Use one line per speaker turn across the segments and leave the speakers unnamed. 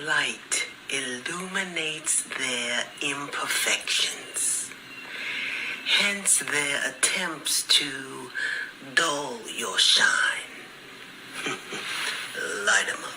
light illuminates their imperfections. Hence their attempts to dull your shine. Light 'em up.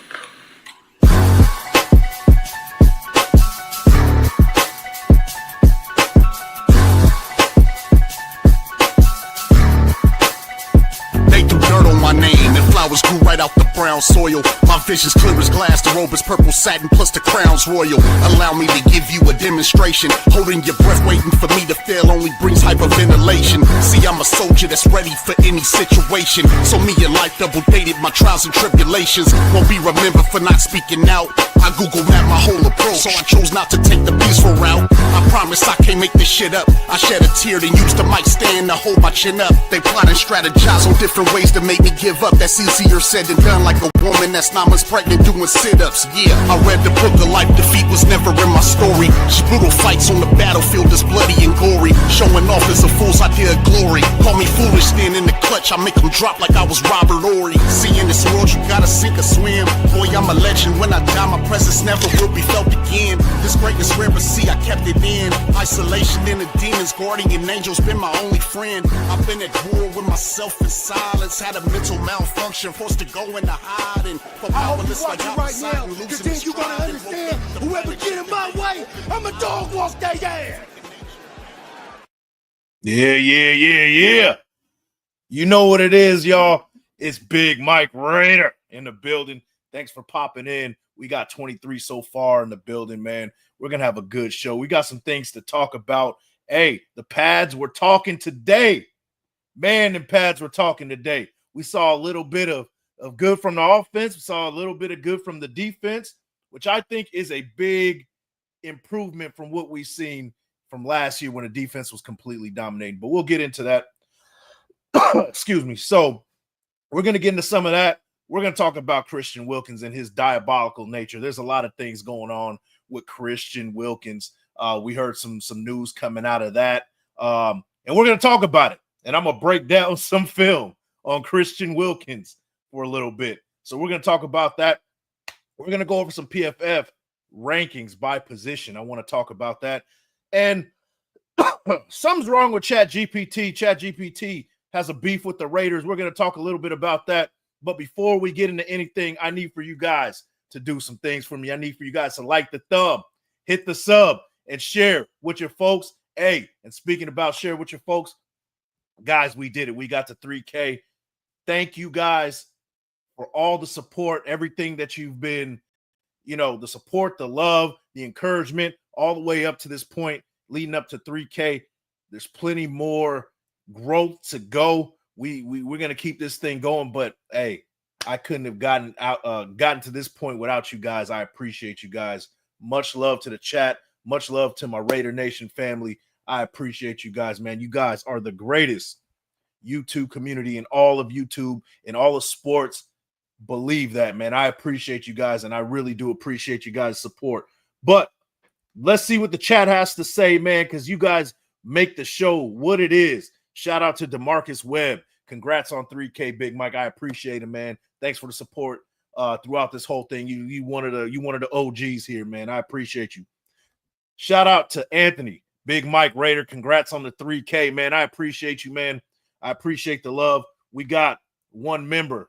My name and flowers grew right out the brown soil. My vision's clear as glass, the robe is purple satin plus the crown's royal. Allow me to give you a demonstration. Holding your breath, waiting for me to fail only brings hyperventilation. See, I'm a soldier that's ready for any situation. So me and life double dated my trials and tribulations. Won't be remembered for not speaking out. I Google map my whole approach, so I chose not to take the peaceful route. I promise I can't make this shit up. I shed a tear, then used the mic stand to hold my chin up. They plot and strategize on different ways to make me give up. That's easier said than done, like a woman that's 9 months pregnant doing sit-ups. Yeah, I read the book of life, defeat was never in my story. Just brutal fights on the battlefield is bloody and gory. Showing off is a fool's idea of glory. Call me foolish, then in the clutch I make them drop like I was Robert Ory. See, in this world you gotta sink or swim. Boy, I'm a legend, when I die my presence never will be felt again. This greatness rare, but see I kept it in. Isolation in the demons, guardian angels been my only friend. I've been at war with myself in silence. Had a mental malfunction, forced to go into hiding.
I hope you're watching right now, because then you're gonna understand, whoever get in my way, I'm a dog walk their ass.
Yeah. You know what it is, y'all. It's Big Mike Raider in the building. Thanks for popping in. We got 23 so far in the building, man. We're going to have a good show. We got some things to talk about. Hey, the pads were talking today. Man, the pads were talking today. We saw a little bit of good from the offense. We saw a little bit of good from the defense, which I think is a big improvement from what we've seen from last year when the defense was completely dominating. But we'll get into that. Excuse me. So we're going to get into some of that. We're going to talk about Christian Wilkins and his diabolical nature. There's a lot of things going on with Christian Wilkins. We heard some news coming out of that. And we're going to talk about it. And I'm going to break down some film on Christian Wilkins for a little bit. So we're going to talk about that. We're going to go over some PFF rankings by position. I want to talk about that. And something's wrong with ChatGPT. ChatGPT has a beef with the Raiders. We're going to talk a little bit about that. But before we get into anything, I need for you guys to do some things for me. I need for you guys to like the thumb, hit the sub, and share with your folks. Hey, and speaking about share with your folks, guys, we did it. We got to 3K. Thank you guys for all the support, everything that you've been, the support, the love, the encouragement, all the way up to this point, leading up to 3K. There's plenty more growth to go. We're gonna keep this thing going, but hey, I couldn't have gotten to this point without you guys. I appreciate you guys. Much love to the chat. Much love to my Raider Nation family. I appreciate you guys, man. You guys are the greatest YouTube community in all of YouTube, in all of sports. Believe that, man. I appreciate you guys, and I really do appreciate you guys' support. But let's see what the chat has to say, man, because you guys make the show what it is. Shout out to DeMarcus Webb. Congrats on 3K, Big Mike. I appreciate it, man. Thanks for the support throughout this whole thing. You one of the OGs here, man. I appreciate you. Shout out to Anthony, Big Mike Raider. Congrats on the 3K, man. I appreciate you, man. I appreciate the love. We got one member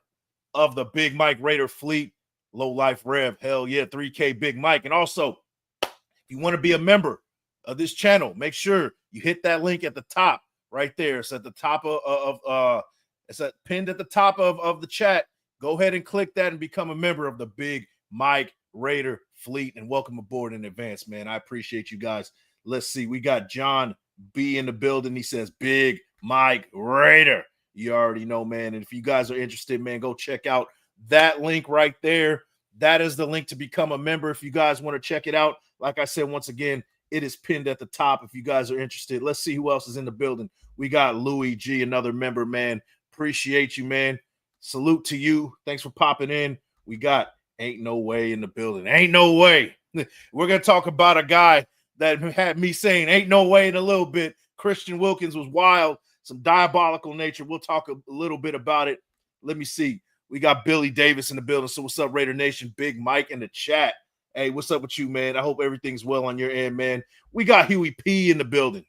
of the Big Mike Raider fleet, Low Life Rev. Hell yeah, 3K Big Mike. And also, if you want to be a member of this channel, make sure you hit that link at the top. Right there. It's at the top it's pinned at the top of the chat. Go ahead and click that and become a member of the Big Mike Raider fleet. And welcome aboard in advance, man. I appreciate you guys. Let's see. We got John B in the building. He says, Big Mike Raider. You already know, man. And if you guys are interested, man, go check out that link right there. That is the link to become a member if you guys want to check it out. Like I said, once again, it is pinned at the top if you guys are interested. Let's see who else is in the building. We got Louis G, another member, man. Appreciate you, man. Salute to you. Thanks for popping in. We got Ain't No Way in the building. Ain't no way. We're going to talk about a guy that had me saying ain't no way in a little bit. Christian Wilkins was wild, some diabolical nature. We'll talk a little bit about it. Let me see. We got Billy Davis in the building. So what's up, Raider Nation? Big Mike in the chat. Hey, what's up with you, man? I hope everything's well on your end, man. We got Huey P in the building.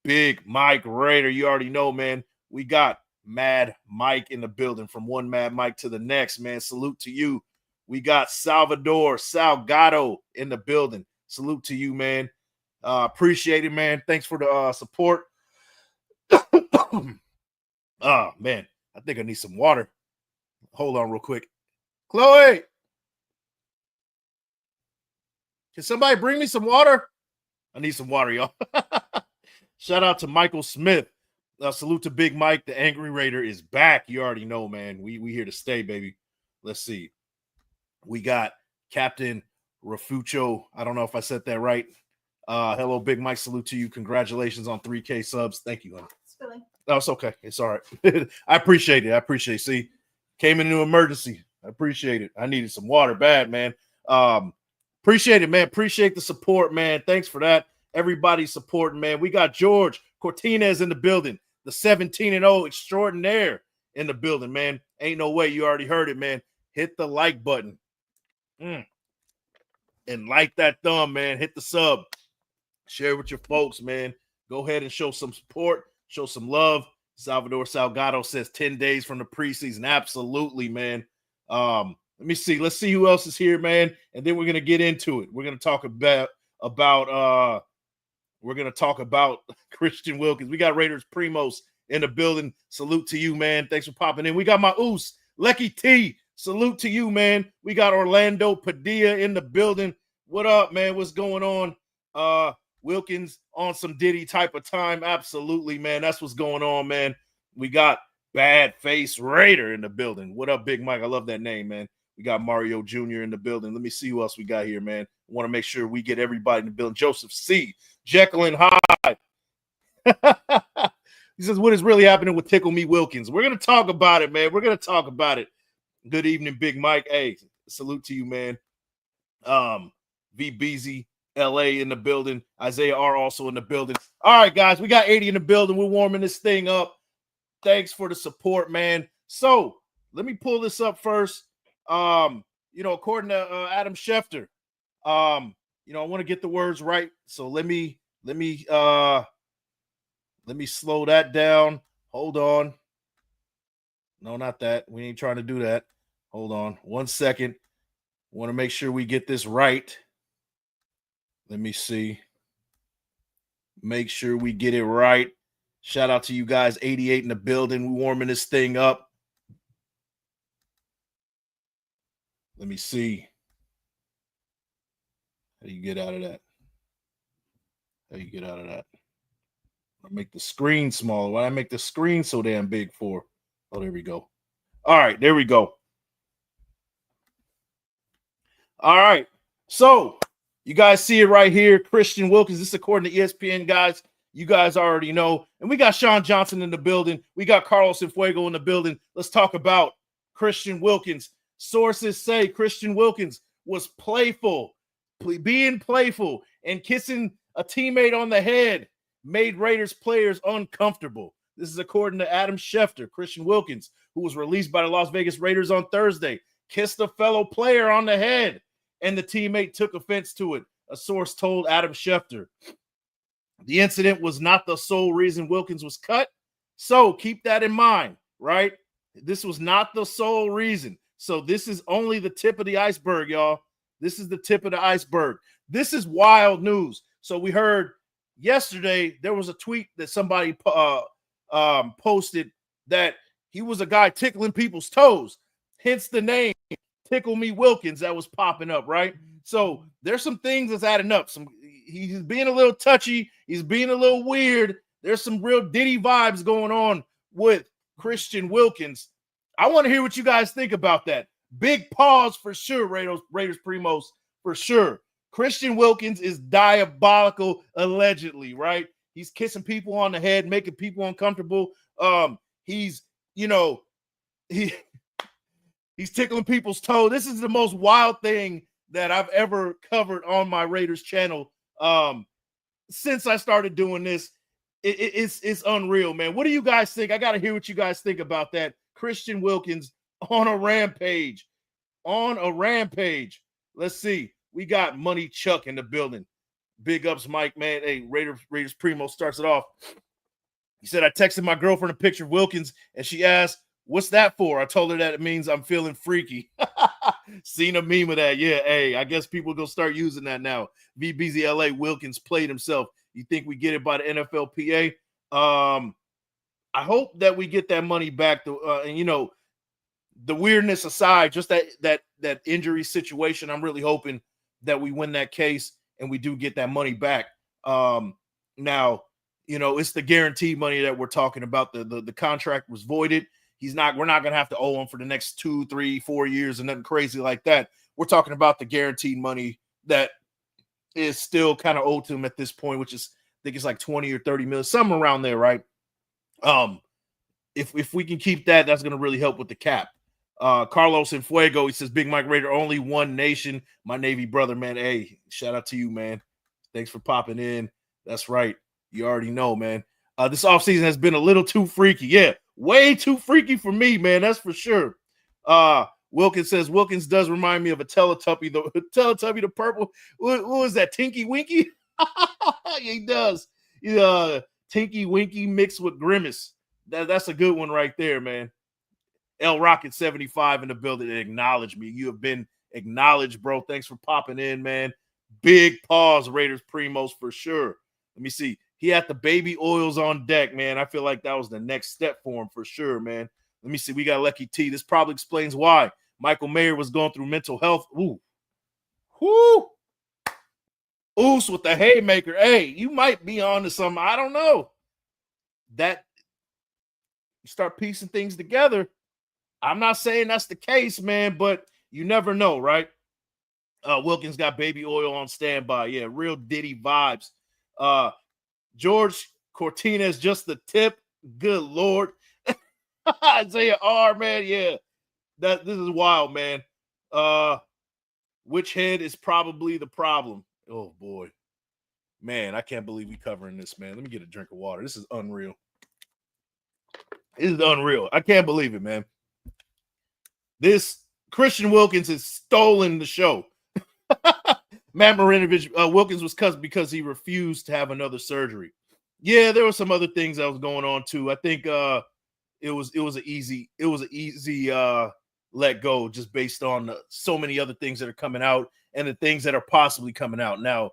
Big Mike Raider, you already know, man. We got Mad Mike in the building, from one Mad Mike to the next, man. Salute to you. We got Salvador Salgado in the building. Salute to you, man. Appreciate it, man. Thanks for the support. Oh, man. I think I need some water. Hold on real quick. Chloe, can somebody bring me some water? I need some water, y'all. Shout out to Michael Smith. Salute to Big Mike. The Angry Raider is back. You already know, man. We here to stay, baby. Let's see. We got Captain Rafucho. I don't know if I said that right. Hello, Big Mike. Salute to you. Congratulations on 3K subs. Thank you, honey. No, it's okay. It's all right. I appreciate it. See, came into an emergency. I appreciate it. I needed some water bad, man. Appreciate it, man. Appreciate the support, man. Thanks for that. Everybody supporting, man. We got George Cortinez in the building, the 17-0 extraordinaire in the building, man. Ain't no way. You already heard it, man. Hit the like button. And like that thumb, man. Hit the sub. Share with your folks, man. Go ahead and show some support. Show some love. Salvador Salgado says 10 days from the preseason. Absolutely, man. Let me see. Let's see who else is here, man. And then we're gonna get into it. We're gonna talk about Christian Wilkins. We got Raiders Primos in the building. Salute to you, man. Thanks for popping in. We got my Oos, Lecky T. Salute to you, man. We got Orlando Padilla in the building. What up, man? What's going on? Wilkins on some Diddy type of time. Absolutely, man. That's what's going on, man. We got Bad Face Raider in the building. What up, Big Mike? I love that name, man. We got Mario Jr. in the building. Let me see who else we got here, man. I want to make sure we get everybody in the building. Joseph C. Jekyll and Hyde. He says, what is really happening with Tickle Me Wilkins? We're going to talk about it, man. We're going to talk about it. Good evening, Big Mike. Hey, salute to you, man. VBZ LA in the building. Isaiah R also in the building. All right, guys, we got 80 in the building. We're warming this thing up. Thanks for the support, man. So let me pull this up first. According to Adam Schefter, I want to get the words right. So let me slow that down. Hold on. No, not that. We ain't trying to do that. Hold on 1 second. Want to make sure we get this right. Let me see. Make sure we get it right. Shout out to you guys. 88 in the building. We're warming this thing up. Let me see. How do you get out of that? I make the screen smaller. Why I make the screen so damn big for? Oh, there we go. All right, there we go. All right. So you guys see it right here. Christian Wilkins. This is according to ESPN, guys. You guys already know. And we got Sean Johnson in the building. We got Carlos Cienfuego in the building. Let's talk about Christian Wilkins. Sources say Christian Wilkins was being playful, and kissing a teammate on the head made Raiders players uncomfortable. This is according to Adam Schefter. Christian Wilkins, who was released by the Las Vegas Raiders on Thursday, kissed a fellow player on the head, and the teammate took offense to it, a source told Adam Schefter. The incident was not the sole reason Wilkins was cut, so keep that in mind, right? This was not the sole reason. So this is only the tip of the iceberg, y'all. This is the tip of the iceberg. This is wild news. So we heard yesterday there was a tweet that somebody posted that he was a guy tickling people's toes, hence the name Tickle Me Wilkins that was popping up, right? So there's some things that's adding up. He's being a little touchy. He's being a little weird. There's some real Diddy vibes going on with Christian Wilkins. I want to hear what you guys think about that. Big pause for sure, Raiders Primos, for sure. Christian Wilkins is diabolical, allegedly, right? He's kissing people on the head, making people uncomfortable. He's tickling people's toe. This is the most wild thing that I've ever covered on my Raiders channel. Since I started doing this, it's unreal, man. What do you guys think? I got to hear what you guys think about that. Christian Wilkins on a rampage. Let's see. We got Money Chuck in the building. Big ups, Mike, man. Hey, Raiders Primo starts it off. He said, I texted my girlfriend a picture of Wilkins, and she asked, what's that for? I told her that it means I'm feeling freaky. Seen a meme of that. Yeah, hey, I guess people going to start using that now. VBZLA Wilkins played himself. You think we get it by the NFLPA? I hope that we get that money back. And, you know, the weirdness aside, just that injury situation, I'm really hoping that we win that case and we do get that money back. Now, you know, it's the guaranteed money that we're talking about. The contract was voided. We're not going to have to owe him for the next 2, 3, 4 years and nothing crazy like that. We're talking about the guaranteed money that is still kind of owed to him at this point, which is, I think it's like 20 or 30 million, something around there, right? If we can keep that, that's going to really help with the cap. Carlos in Fuego, he says, Big Mike Raider, only one nation. My Navy brother, man. Hey, shout out to you, man. Thanks for popping in. That's right. You already know, man. This offseason has been a little too freaky. Yeah, way too freaky for me, man. That's for sure. Wilkins says, Wilkins does remind me of a Teletubby, the purple. What was that, Tinky Winky? Yeah, he does. Tinky Winky mixed with Grimace. That's a good one right there, man. L Rocket 75 in the building. Acknowledge me. You have been acknowledged, bro. Thanks for popping in, man. Big pause, Raiders Primos for sure. Let me see. He had the baby oils on deck, man. I feel like that was the next step for him for sure, man. Let me see. We got Lucky T. This probably explains why Michael Mayer was going through mental health. Ooh. Whoo. Oos with the haymaker. Hey, you might be on to something. I don't know. That you start piecing things together. I'm not saying that's the case, man, but you never know, right? Wilkins got baby oil on standby. Yeah, real Diddy vibes. George Cortinez, just the tip. Good Lord. Isaiah R, man. Yeah, this is wild, man. Which head is probably the problem? Oh, boy. Man, I can't believe we covering this, man. Let me get a drink of water. This is unreal. This is unreal. I can't believe it, man. This Christian Wilkins has stolen the show. Matt Marinovich, Wilkins was cut because he refused to have another surgery. Yeah, there were some other things that was going on too. I think it was an easy let go just based on so many other things that are coming out and the things that are possibly coming out. Now,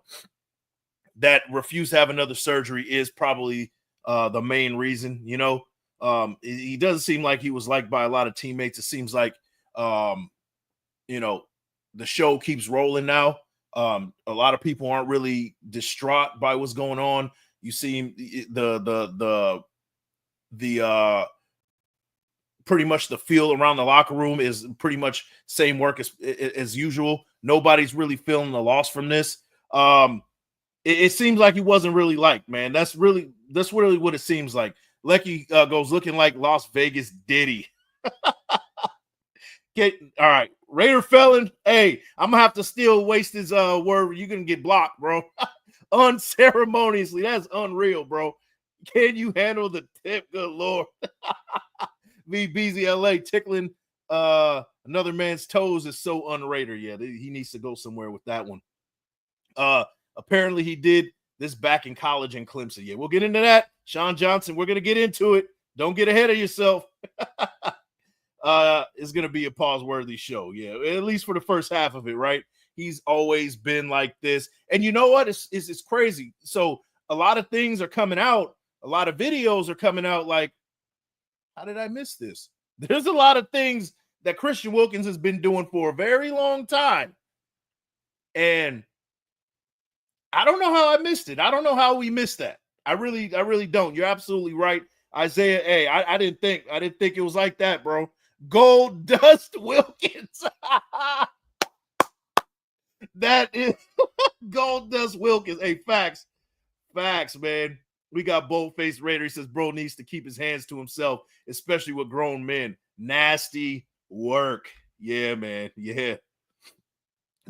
that refuse to have another surgery is probably the main reason. You know, he doesn't seem like he was liked by a lot of teammates. It seems like you know, the show keeps rolling now. A lot of people aren't really distraught by what's going on. You see the pretty much the feel around the locker room is pretty much same work as usual. Nobody's really feeling the loss from this. It seems like he wasn't really liked, man. That's really what it seems like. Lecky goes looking like Las Vegas Diddy. All right, Raider Felon. Hey, I'm gonna have to still waste his word. You're gonna get blocked, bro. Unceremoniously. That's unreal, bro. Can you handle the tip? Good Lord. VBZLA tickling another man's toes is so un-Raider. Yeah, he needs to go somewhere with that one. Apparently he did this back in college in Clemson. Yeah, we'll get into that. Sean Johnson, we're gonna get into it. Don't get ahead of yourself. It's gonna be a pause-worthy show. Yeah, at least for the first half of it, right? He's always been like this. And you know what? It's crazy. So a lot of things are coming out, a lot of videos are coming out like, how did I miss this? There's a lot of things that Christian Wilkins has been doing for a very long time. And I don't know how I missed it. I don't know how we missed that. I really don't. You're absolutely right. Isaiah, hey, I didn't think it was like that, bro. Gold Dust Wilkins. That is Gold Dust Wilkins. Hey, facts, man. We got Bold-Faced Raider. He says, bro needs to keep his hands to himself, especially with grown men. Nasty work. Yeah, man. Yeah.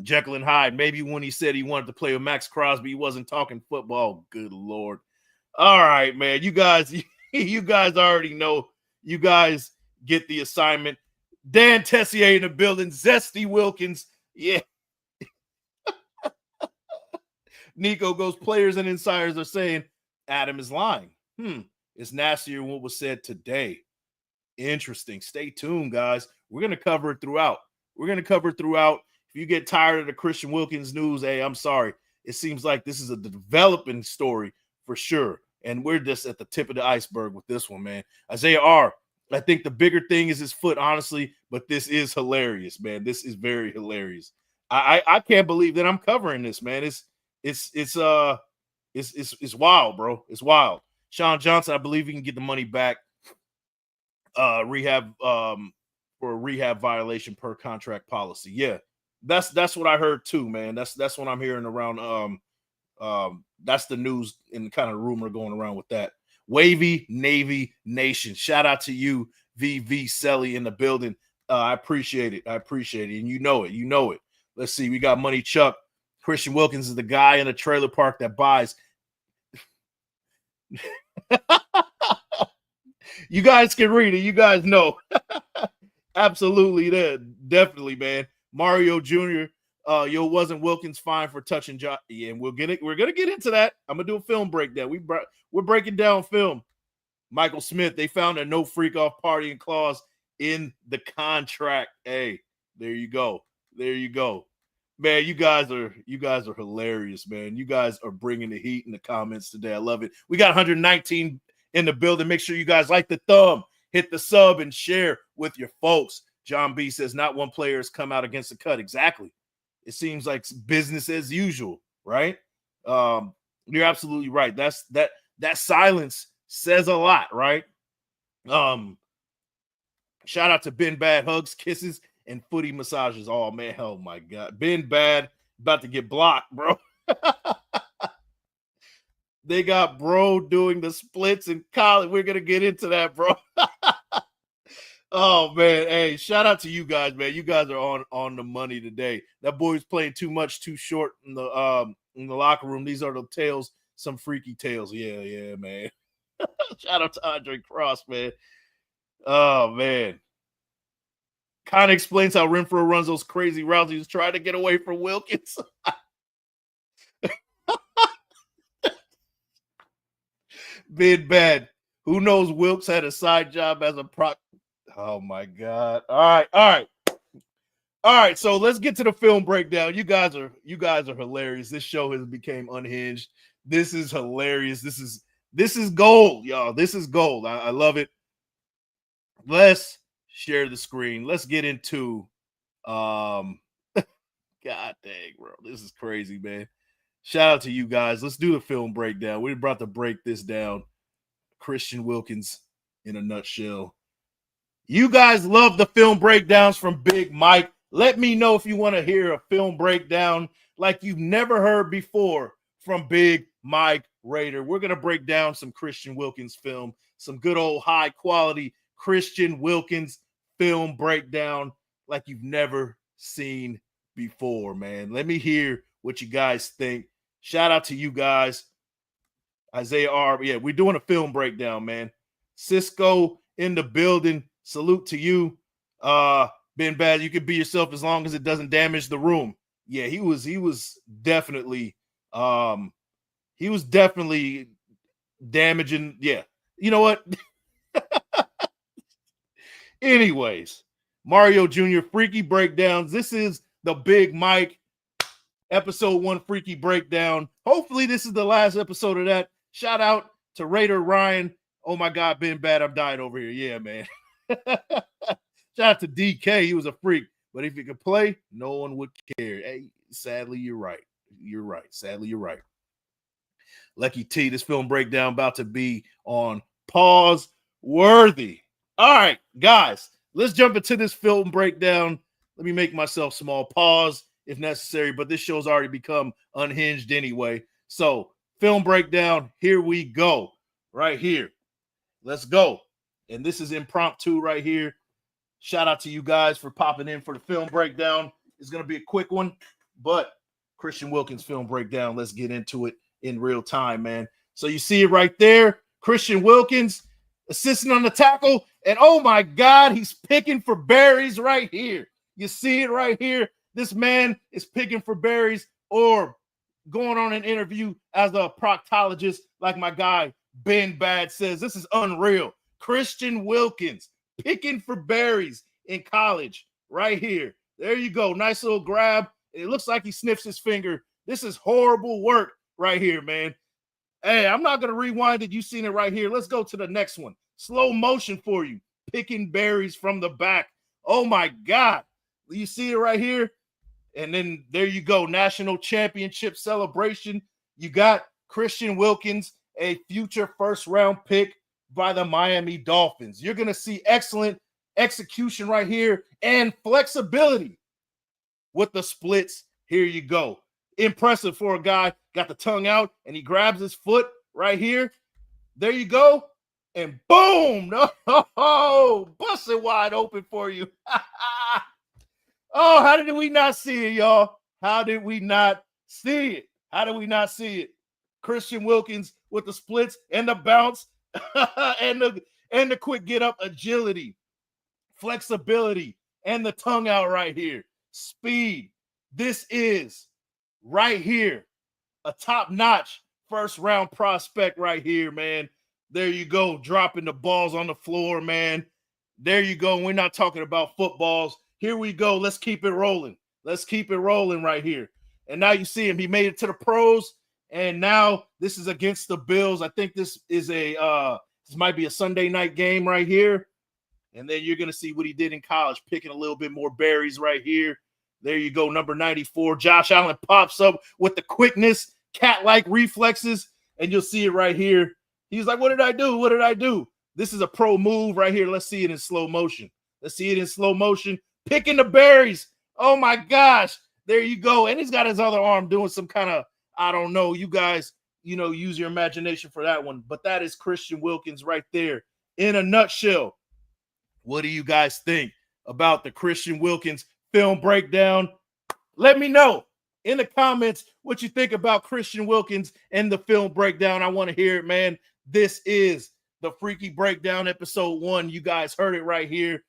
Jekyll and Hyde. Maybe when he said he wanted to play with Max Crosby, he wasn't talking football. Good Lord. All right, man. You guys already know. You guys get the assignment. Dan Tessier in the building. Zesty Wilkins. Yeah. Nico goes, players and insiders are saying Adam is lying. It's nastier than what was said today. Interesting. Stay tuned, guys. We're going to cover it throughout. If you get tired of the Christian Wilkins news, hey, I'm sorry. It seems like this is a developing story for sure. And we're just at the tip of the iceberg with this one, man. Isaiah R., I think the bigger thing is his foot, honestly, but this is hilarious, man. This is very hilarious. I can't believe that I'm covering this, man. It's wild, bro. It's wild. Sean Johnson, I believe he can get the money back. Rehab for a rehab violation per contract policy. Yeah, that's what I heard too, man. That's what I'm hearing around. That's the news and kind of rumor going around with that. Wavy Navy Nation. Shout out to you, VV Selly in the building. I appreciate it. And you know it. Let's see. We got Money Chuck. Christian Wilkins is the guy in a trailer park that buys. You guys can read it. You guys know. Absolutely. Definitely, man. Mario Jr. Wasn't Wilkins fine for touching John? Yeah, and we're gonna get into that. I'm gonna do a film breakdown. We're breaking down film. Michael Smith, they found a no freak off partying clause in the contract. Hey, there you go. Man, you guys are hilarious, man. You guys are bringing the heat in the comments today. I love it. We got 119 in the building. Make sure you guys like the thumb, hit the sub, and share with your folks. John B says not one player has come out against the cut. Exactly. It seems like business as usual, right? You're absolutely right. That silence says a lot, right? Shout out to Ben Bad, hugs, kisses, and footy massages. Oh man, oh my God. Ben Bad about to get blocked, bro. They got bro doing the splits in college. We're gonna get into that, bro. Oh man, hey, shout out to you guys, man. You guys are on the money today. That boy's playing too much, too short in the locker room. These are the tales, some freaky tales. Yeah, man. Shout out to Andre Cross, man. Oh man. Kind of explains how Renfro runs those crazy routes. He was trying to get away from Wilkins. Bid bad. Who knows? Wilkes had a side job as a prop. Oh my God. All right. So let's get to the film breakdown. You guys are hilarious. This show has become unhinged. This is hilarious. This is gold, y'all. This is gold. I love it. Let's share the screen. Let's get into God dang, bro. This is crazy, man. Shout out to you guys. Let's do the film breakdown. We're about to break this down. Christian Wilkins in a nutshell. You guys love the film breakdowns from Big Mike. Let me know if you want to hear a film breakdown like you've never heard before from Big Mike Raider. We're going to break down some Christian Wilkins film, some good old high quality Christian Wilkins film breakdown like you've never seen before, man. Let me hear what you guys think. Shout out to you guys. Isaiah R. Yeah, we're doing a film breakdown, man. Cisco in the building. Salute to you. Ben Bad, you can be yourself as long as it doesn't damage the room. Yeah, he was definitely damaging. Yeah. You know what? Anyways, Mario Jr. Freaky Breakdowns. This is the Big Mike episode 1 Freaky Breakdown. Hopefully this is the last episode of that. Shout out to Raider Ryan. Oh my God, Ben Bad, I'm dying over here. Yeah, man. Shout out to DK. He was a freak. But if he could play, no one would care. Hey, sadly, you're right. Sadly, you're right. Lucky T, this film breakdown about to be on pause worthy. All right, guys, let's jump into this film breakdown. Let me make myself small. Pause if necessary, but this show's already become unhinged anyway. So, film breakdown, here we go. Right here. Let's go. And this is impromptu right here. Shout out to you guys for popping in for the film breakdown. It's going to be a quick one, but Christian Wilkins film breakdown. Let's get into it in real time, man. So you see it right there. Christian Wilkins assisting on the tackle. And oh my God, he's picking for berries right here. You see it right here. This man is picking for berries, or going on an interview as a proctologist, like my guy Ben Bad says. This is unreal. Christian Wilkins picking for berries in college right here. There you go. Nice little grab. It looks like he sniffs his finger. This is horrible work right here, man. Hey, I'm not going to rewind it. You've seen it right here. Let's go to the next one. Slow motion for you. Picking berries from the back. Oh, my God. You see it right here? And then there you go. National championship celebration. You got Christian Wilkins, a future first-round pick by the Miami Dolphins. You're going to see excellent execution right here and flexibility with the splits. Here you go. Impressive for a guy. Got the tongue out, and he grabs his foot right here. There you go. And boom. No, bust it wide open for you. Oh, how did we not see it, y'all? How did we not see it? How did we not see it? Christian Wilkins with the splits and the bounce and the quick get up agility, flexibility, and the tongue out right here. Speed. This is right here a top-notch first-round prospect right here, man. There you go, dropping the balls on the floor, man. There you go. We're not talking about footballs. Here we go. Let's keep it rolling. Let's keep it rolling right here. And now you see him. He made it to the pros, and now this is against the Bills. I think this is this might be a Sunday night game right here. And then you're going to see what he did in college, picking a little bit more berries right here. There you go, number 94. Josh Allen pops up with the quickness, cat-like reflexes, and you'll see it right here. He's like, what did I do? What did I do? This is a pro move right here. Let's see it in slow motion. Let's see it in slow motion. Picking the berries. Oh, my gosh. There you go. And he's got his other arm doing some kind of, I don't know. You guys, use your imagination for that one. But that is Christian Wilkins right there in a nutshell. What do you guys think about the Christian Wilkins film breakdown? Let me know in the comments what you think about Christian Wilkins and the film breakdown. I want to hear it, man. This is the Freaky Breakdown episode 1. You guys heard it right here.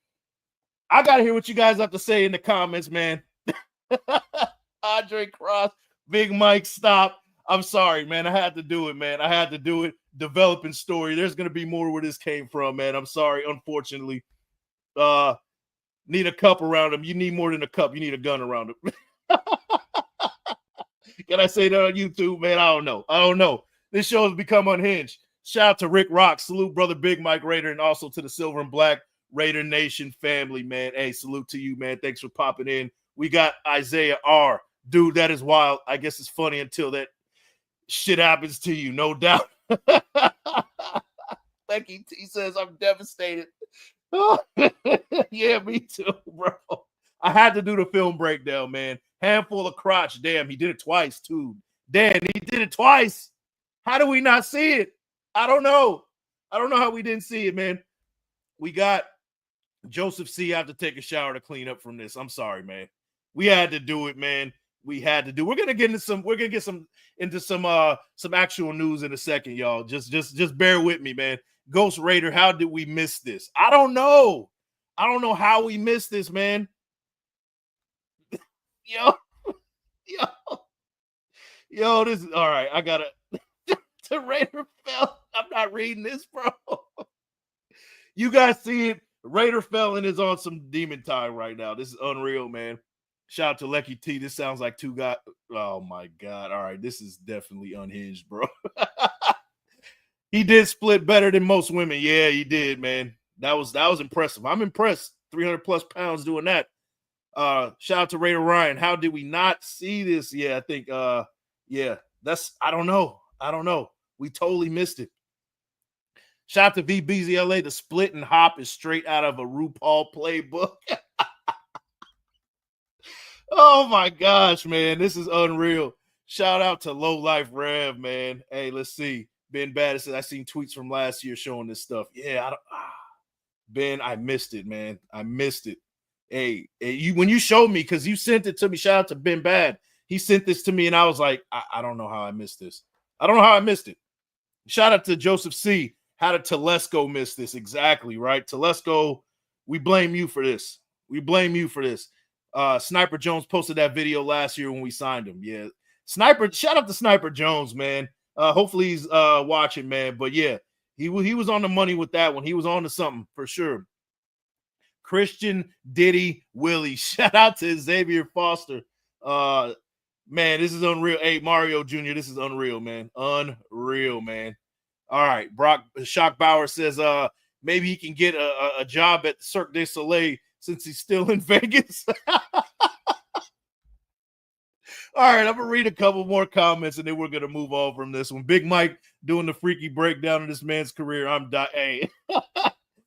I got to hear what you guys have to say in the comments, man. Andre Cross, Big Mike, stop. I'm sorry, man. I had to do it, man. I had to do it. Developing story. There's going to be more where this came from, man. I'm sorry, unfortunately. Need a cup around him. You need more than a cup. You need a gun around him. Can I say that on YouTube, man? I don't know. This show has become unhinged. Shout out to Rick Rock. Salute, brother Big Mike Raider, and also to the Silver and Black Raider Nation family, man. Hey, salute to you, man. Thanks for popping in. We got Isaiah R. Dude, that is wild. I guess it's funny until that shit happens to you, no doubt. Becky T says, I'm devastated. Yeah, me too, bro. I had to do the film breakdown, man. Handful of crotch. Damn, he did it twice, too. Damn, he did it twice. How do we not see it? I don't know. I don't know how we didn't see it, man. We got Joseph C. I have to take a shower to clean up from this. I'm sorry, man. We had to do it, man. We had to do. We're gonna get into some actual news in a second, y'all. Just bear with me, man. Ghost Raider, how did we miss this? I don't know. I don't know how we missed this, man. Yo, this is all right. I gotta to Raider fell. I'm not reading this, bro. You guys see it. Raider Felon is on some demon time right now. This is unreal, man. Shout out to Lecky T. This sounds like two guys. Oh my God. All right. This is definitely unhinged, bro. He did split better than most women. Yeah, he did, man. That was impressive. I'm impressed. 300 plus pounds doing that. Shout out to Raider Ryan. How did we not see this? Yeah, I think I don't know. We totally missed it. Shout out to VBZLA. The split and hop is straight out of a RuPaul playbook. Oh my gosh, man. This is unreal. Shout out to Low Life Rev, man. Hey, let's see. Ben Bad says, I seen tweets from last year showing this stuff. Yeah, Ben, I missed it, man. I missed it. Hey, when you showed me, because you sent it to me, shout out to Ben Bad. He sent this to me, and I was like, I don't know how I missed this. I don't know how I missed it. Shout out to Joseph C. How did Telesco miss this? Exactly, right? Telesco, we blame you for this. We blame you for this. Sniper Jones posted that video last year when we signed him. Yeah, Sniper, shout out to Sniper Jones, man. Hopefully he's watching, man. But yeah, he was on the money with that one. He was on to something for sure. Christian Diddy Willie. Shout out to Xavier Foster. Man, this is unreal. Hey, Mario Jr., this is unreal, man. Unreal, man. All right. Brock Shockbauer says maybe he can get a job at Cirque du Soleil since he's still in Vegas. All right, I'm going to read a couple more comments, and then we're going to move on from this one. Big Mike doing the freaky breakdown of this man's career. I'm dying. Hey,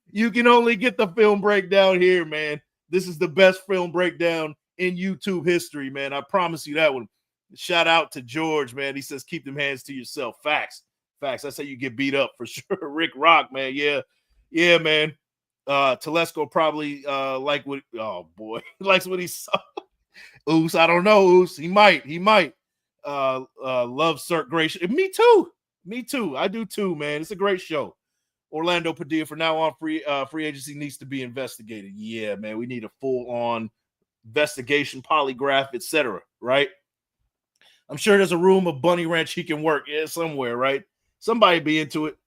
you can only get the film breakdown here, man. This is the best film breakdown in YouTube history, man. I promise you that one. Shout out to George, man. He says, keep them hands to yourself. Facts. That's how you get beat up for sure. Rick Rock, man. Yeah, man. Telesco probably likes what he saw. Oos, I don't know, Oos. He might. Love Cirque Gracious. Me too. I do too, man. It's a great show. Orlando Padilla, for now on, free agency needs to be investigated. Yeah, man. We need a full-on investigation, polygraph, etc. Right? I'm sure there's a room of Bunny Ranch he can work somewhere, right? Somebody be into it.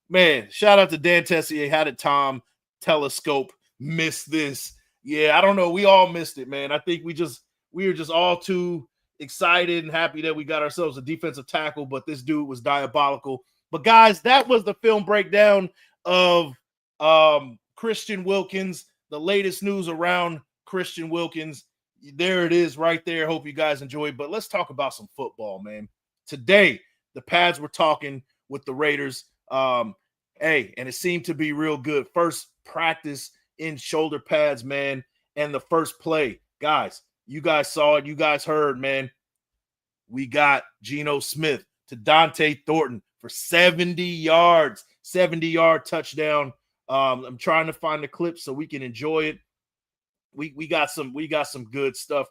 Man, shout out to Dan Tessier. How did Tom Telescope miss this? Yeah, I don't know. We all missed it, man. I think we were just all too excited and happy that we got ourselves a defensive tackle, but this dude was diabolical. But guys, that was the film breakdown of Christian Wilkins, the latest news around Christian Wilkins. There it is right there. Hope you guys enjoyed. But let's talk about some football, man. Today, the Pads were talking with the Raiders. And it seemed to be real good. First practice in shoulder pads, man. And the first play, guys, you guys saw it. You guys heard, man. We got Geno Smith to Dante Thornton for 70 yards, 70-yard touchdown. I'm trying to find the clip so we can enjoy it. We got some good stuff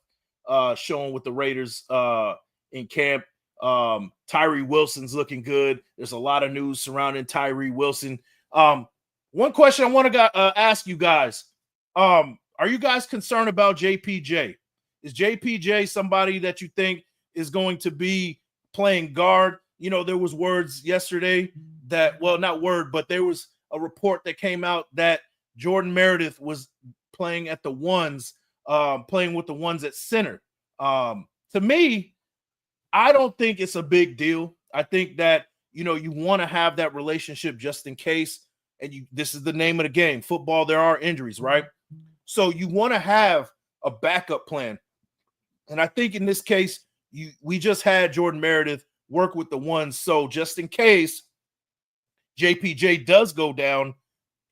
showing with the Raiders in camp. Tyree Wilson's looking good. There's a lot of news surrounding Tyree Wilson. One question I want to ask you guys. Are you guys concerned about JPJ? Is JPJ somebody that you think is going to be playing guard? You know, there was words yesterday that, well, not word, but there was a report that came out that Jordan Meredith was playing at the ones, playing with the ones at center. To me, I don't think it's a big deal. I think that, you know, you want to have that relationship just in case. And this is the name of the game. Football, there are injuries, right? So you want to have a backup plan. And I think in this case, we just had Jordan Meredith work with the ones. So just in case JPJ does go down,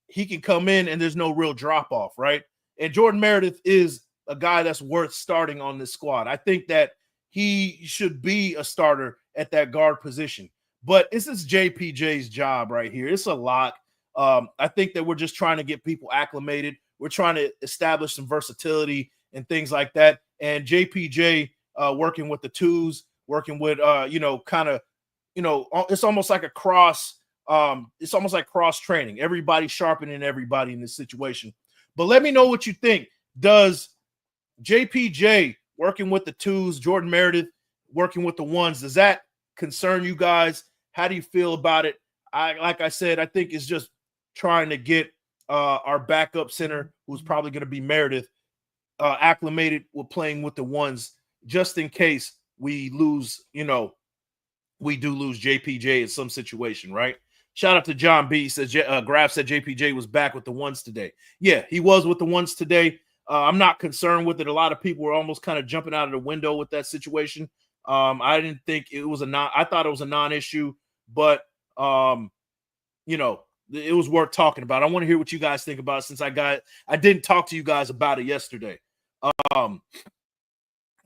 he can come in and there's no real drop off, right? And Jordan Meredith is a guy that's worth starting on this squad. I think that he should be a starter at that guard position. But this is JPJ's job right here. It's a lot. I think that we're just trying to get people acclimated. We're trying to establish some versatility and things like that. And JPJ working with the twos, working with, it's almost like a cross. It's almost like cross training. Everybody sharpening everybody in this situation. But let me know what you think. Does JPJ working with the twos, Jordan Meredith working with the ones, does that concern you guys? How do you feel about it? Like I said, I think it's just trying to get our backup center, who's probably going to be Meredith, acclimated with playing with the ones, just in case we lose, we do lose JPJ in some situation, right? Shout out to John B. Says Graf said JPJ was back with the ones today. Yeah, he was with the ones today. I'm not concerned with it. A lot of people were almost kind of jumping out of the window with that situation. I didn't think it was I thought it was a non-issue, but it was worth talking about. I want to hear what you guys think about it, since I didn't talk to you guys about it yesterday.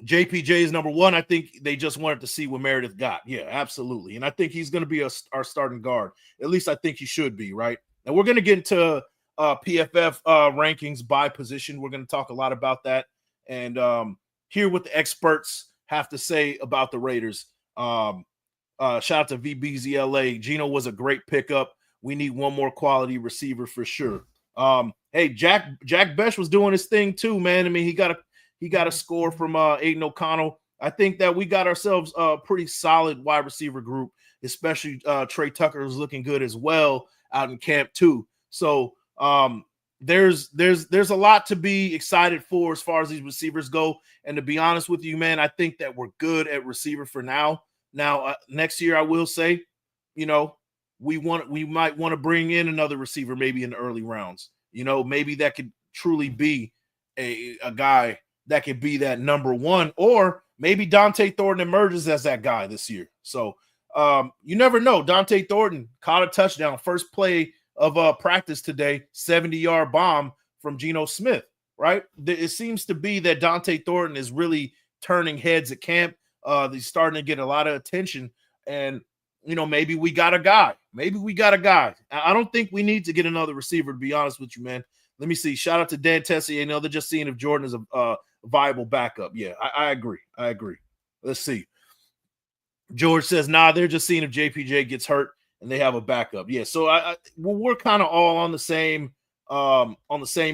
JPJ is number one. I think they just wanted to see what Meredith got. Yeah, absolutely. And I think he's going to be our starting guard. At least I think he should be, right? And we're going to get into PFF rankings by position. We're going to talk a lot about that and hear what the experts have to say about the Raiders. Shout out to VBZLA. Geno was a great pickup. We need one more quality receiver for sure. Hey, Jack Besh was doing his thing too, man. I mean, he got a score from Aiden O'Connell. I think that we got ourselves a pretty solid wide receiver group, especially Trey Tucker is looking good as well out in camp too. So there's a lot to be excited for as far as these receivers go. And to be honest with you, man, I think that we're good at receiver for now. Now, next year, I will say, you know, we might want to bring in another receiver maybe in the early rounds. You know, maybe that could truly be a guy that could be that number one, or maybe Dante Thornton emerges as that guy this year. So you never know. Dante Thornton caught a touchdown, first play of practice today, 70-yard bomb from Geno Smith, right? It seems to be that Dante Thornton is really turning heads at camp. He's starting to get a lot of attention, and you know, maybe we got a guy. Maybe we got a guy. I don't think we need to get another receiver, to be honest with you, man. Let me see. Shout out to Dan Tessier. You know, they're just seeing if Jordan is a viable backup. Yeah, I agree. I agree. Let's see. George says, nah, they're just seeing if JPJ gets hurt and they have a backup. Yeah, so we're kind of all on the same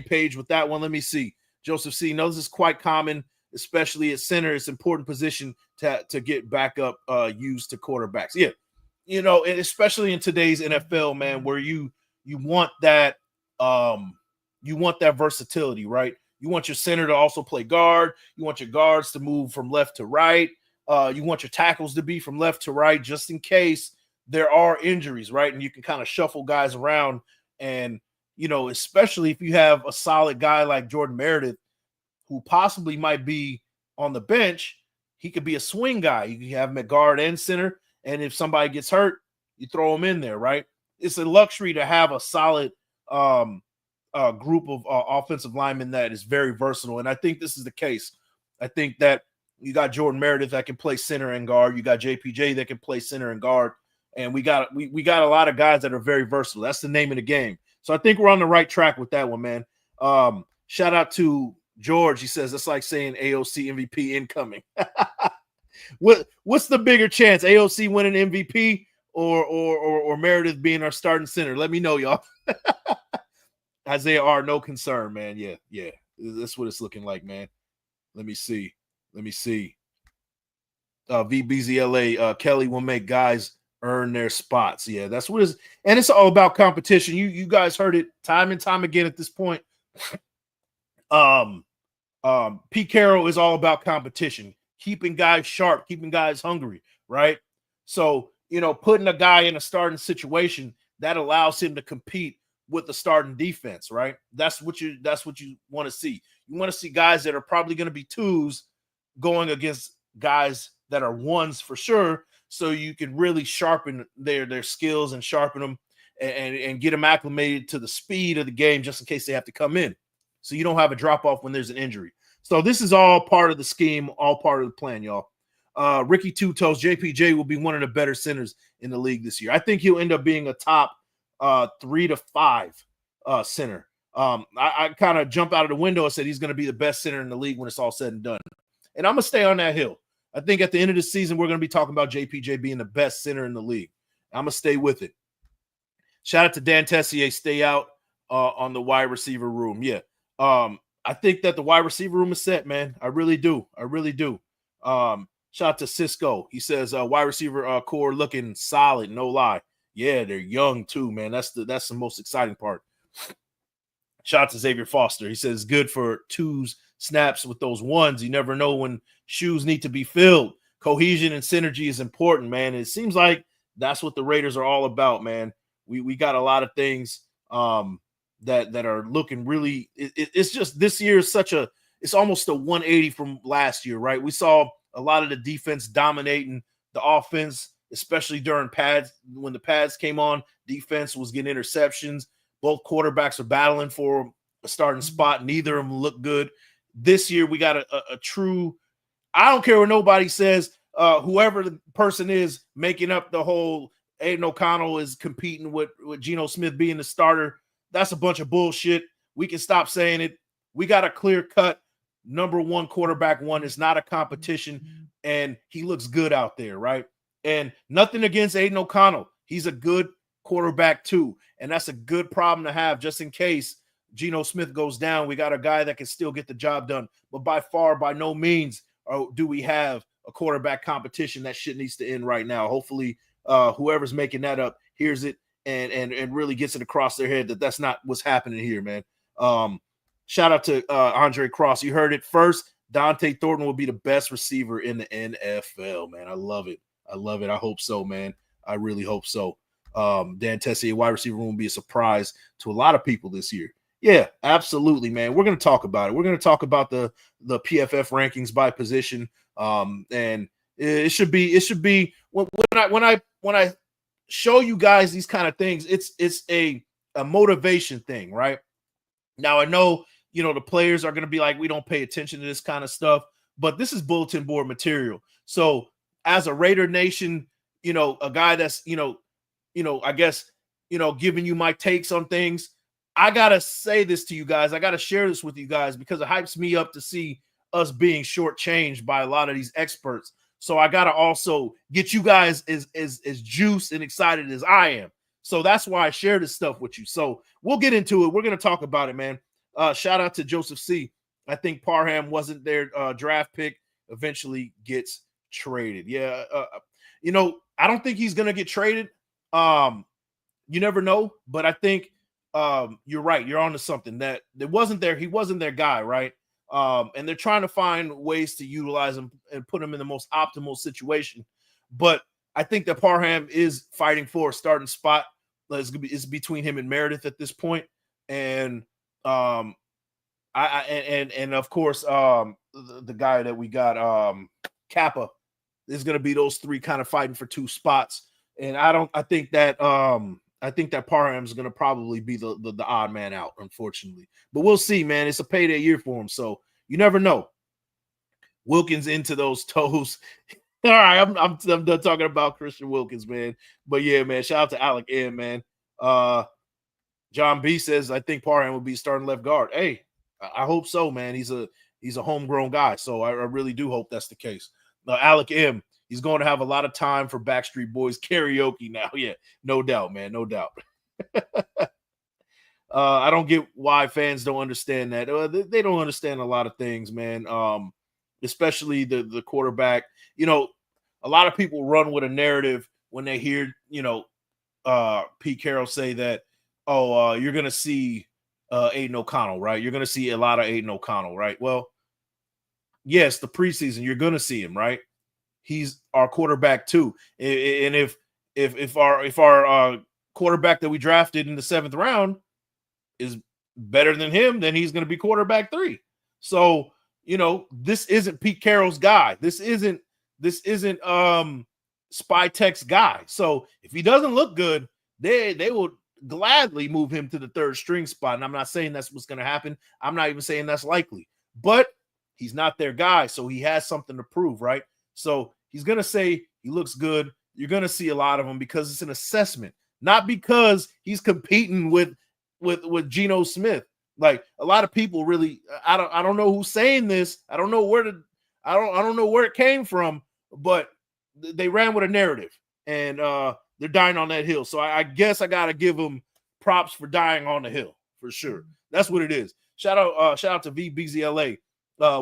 page with that one. Let me see. Joseph C. knows this is quite common, especially at center. It's an important position to get backup used to quarterbacks. Yeah, you know, and especially in today's NFL, man, where you want that versatility, right? You want your center to also play guard. You want your guards to move from left to right. You want your tackles to be from left to right, just in case there are injuries, right? And you can kind of shuffle guys around. And, you know, especially if you have a solid guy like Jordan Meredith, who possibly might be on the bench, he could be a swing guy. You can have him at guard and center. And if somebody gets hurt, you throw him in there, right? It's a luxury to have a solid group of offensive linemen that is very versatile. And I think this is the case. I think that you got Jordan Meredith that can play center and guard. You got JPJ that can play center and guard. And we got a lot of guys that are very versatile. That's the name of the game. So I think we're on the right track with that one, man. Shout out to George. He says, that's like saying AOC MVP incoming. What's the bigger chance, AOC winning MVP or Meredith being our starting center? Let me know, y'all. Isaiah R, no concern, man. Yeah. That's what it's looking like, man. Let me see. VBZLA, Kelly will make guys earn their spots. Yeah, that's what it's, and it's all about competition. You guys heard it time and time again at this point. Pete Carroll is all about competition, keeping guys sharp, keeping guys hungry, right? So, you know, putting a guy in a starting situation that allows him to compete with the starting defense, right? That's what you want to see. You want to see guys that are probably going to be twos going against guys that are ones for sure, so you can really sharpen their skills and sharpen them and get them acclimated to the speed of the game just in case they have to come in. So you don't have a drop-off when there's an injury. So this is all part of the scheme, all part of the plan, y'all. Ricky Two Toes, JPJ will be one of the better centers in the league this year. I think he'll end up being a top 3 to 5 center. I kind of jump out of the window and said he's going to be the best center in the league when it's all said and done. And I'm going to stay on that hill. I think at the end of the season, we're going to be talking about JPJ being the best center in the league. I'm going to stay with it. Shout out to Dan Tessier. Stay out on the wide receiver room. Yeah. I think that the wide receiver room is set, man. I really do. Shout out to Cisco. He says wide receiver core looking solid, no lie. Yeah, they're young too, man. That's the most exciting part. Shout out to Xavier Foster. He says good for twos snaps with those ones. You never know when shoes need to be filled. Cohesion and synergy is important, man. And it seems like that's what the Raiders are all about, man. We got a lot of things that are looking really. It's just this year is it's almost a 180 from last year, right? We saw a lot of the defense dominating the offense, especially during pads. When the pads came on, defense was getting interceptions. Both quarterbacks are battling for a starting spot. Neither of them look good. This year, we got a true – I don't care what nobody says. Whoever the person is making up the whole Aiden O'Connell is competing with Geno Smith being the starter. That's a bunch of bullshit. We can stop saying it. We got a clear-cut number one quarterback one. It's not a competition, and he looks good out there, right? And nothing against Aiden O'Connell. He's a good quarterback too, and that's a good problem to have just in case Geno Smith goes down. We got a guy that can still get the job done, but by no means do we have a quarterback competition. That shit needs to end right now. Hopefully, whoever's making that up hears it and really gets it across their head that that's not what's happening here, man. Shout out to Andre Cross. You heard it first. Dante Thornton will be the best receiver in the NFL, man. I love it. I love it. I hope so, man. I really hope so. Dan Tessier, wide receiver room, will be a surprise to a lot of people this year. Yeah, absolutely, man. We're going to talk about it. We're going to talk about the PFF rankings by position. And it should be when I show you guys these kind of things, it's a motivation thing, right? Now I know, the players are going to be like, we don't pay attention to this kind of stuff, but this is bulletin board material. So as a Raider Nation, a guy that's, I guess, giving you my takes on things, I got to say this to you guys. I got to share this with you guys because it hypes me up to see us being shortchanged by a lot of these experts. So I got to also get you guys as juiced and excited as I am. So that's why I share this stuff with you. So we'll get into it. We're going to talk about it, man. Shout out to Joseph C. I think Parham wasn't their draft pick. Eventually gets traded. Yeah. I don't think he's going to get traded. You never know, but I think you're right. You're onto something that wasn't there. He wasn't their guy, right? And they're trying to find ways to utilize him and put him in the most optimal situation. But I think that Parham is fighting for a starting spot. It's between him and Meredith at this point. And of course, the guy that we got, Kappa, is going to be those three kind of fighting for two spots. And I think that Parham is going to probably be the odd man out, unfortunately. But we'll see, man. It's a payday year for him, so you never know. Wilkins into those toes. All right, I'm done talking about Christian Wilkins, man. But yeah, man, shout out to Alec M, man. John B says, I think Parham will be starting left guard. Hey, I hope so, man. He's a homegrown guy, so I really do hope that's the case. Alec M, he's going to have a lot of time for Backstreet Boys karaoke now. Yeah, no doubt, man, no doubt. I don't get why fans don't understand that. They don't understand a lot of things, man. Especially the quarterback. A lot of people run with a narrative when they hear, Pete Carroll say that, you're going to see Aiden O'Connell, right? You're going to see a lot of Aiden O'Connell, right? Well, yes, the preseason, you're going to see him, right? He's our quarterback too. And if our quarterback that we drafted in the 7th round is better than him, then he's going to be quarterback 3. So, this isn't Pete Carroll's guy. This isn't Spy Tech's guy. So if he doesn't look good, they will gladly move him to the 3rd string spot. And I'm not saying that's what's going to happen. I'm not even saying that's likely, but he's not their guy. So he has something to prove, right? So he's going to say he looks good. You're going to see a lot of him because it's an assessment, not because he's competing with Geno Smith. Like a lot of people really, I don't know who's saying this. I don't know where it came from, but they ran with a narrative and they're dying on that hill. So I guess I got to give them props for dying on the hill for sure. That's what it is. Shout out to VBZLA.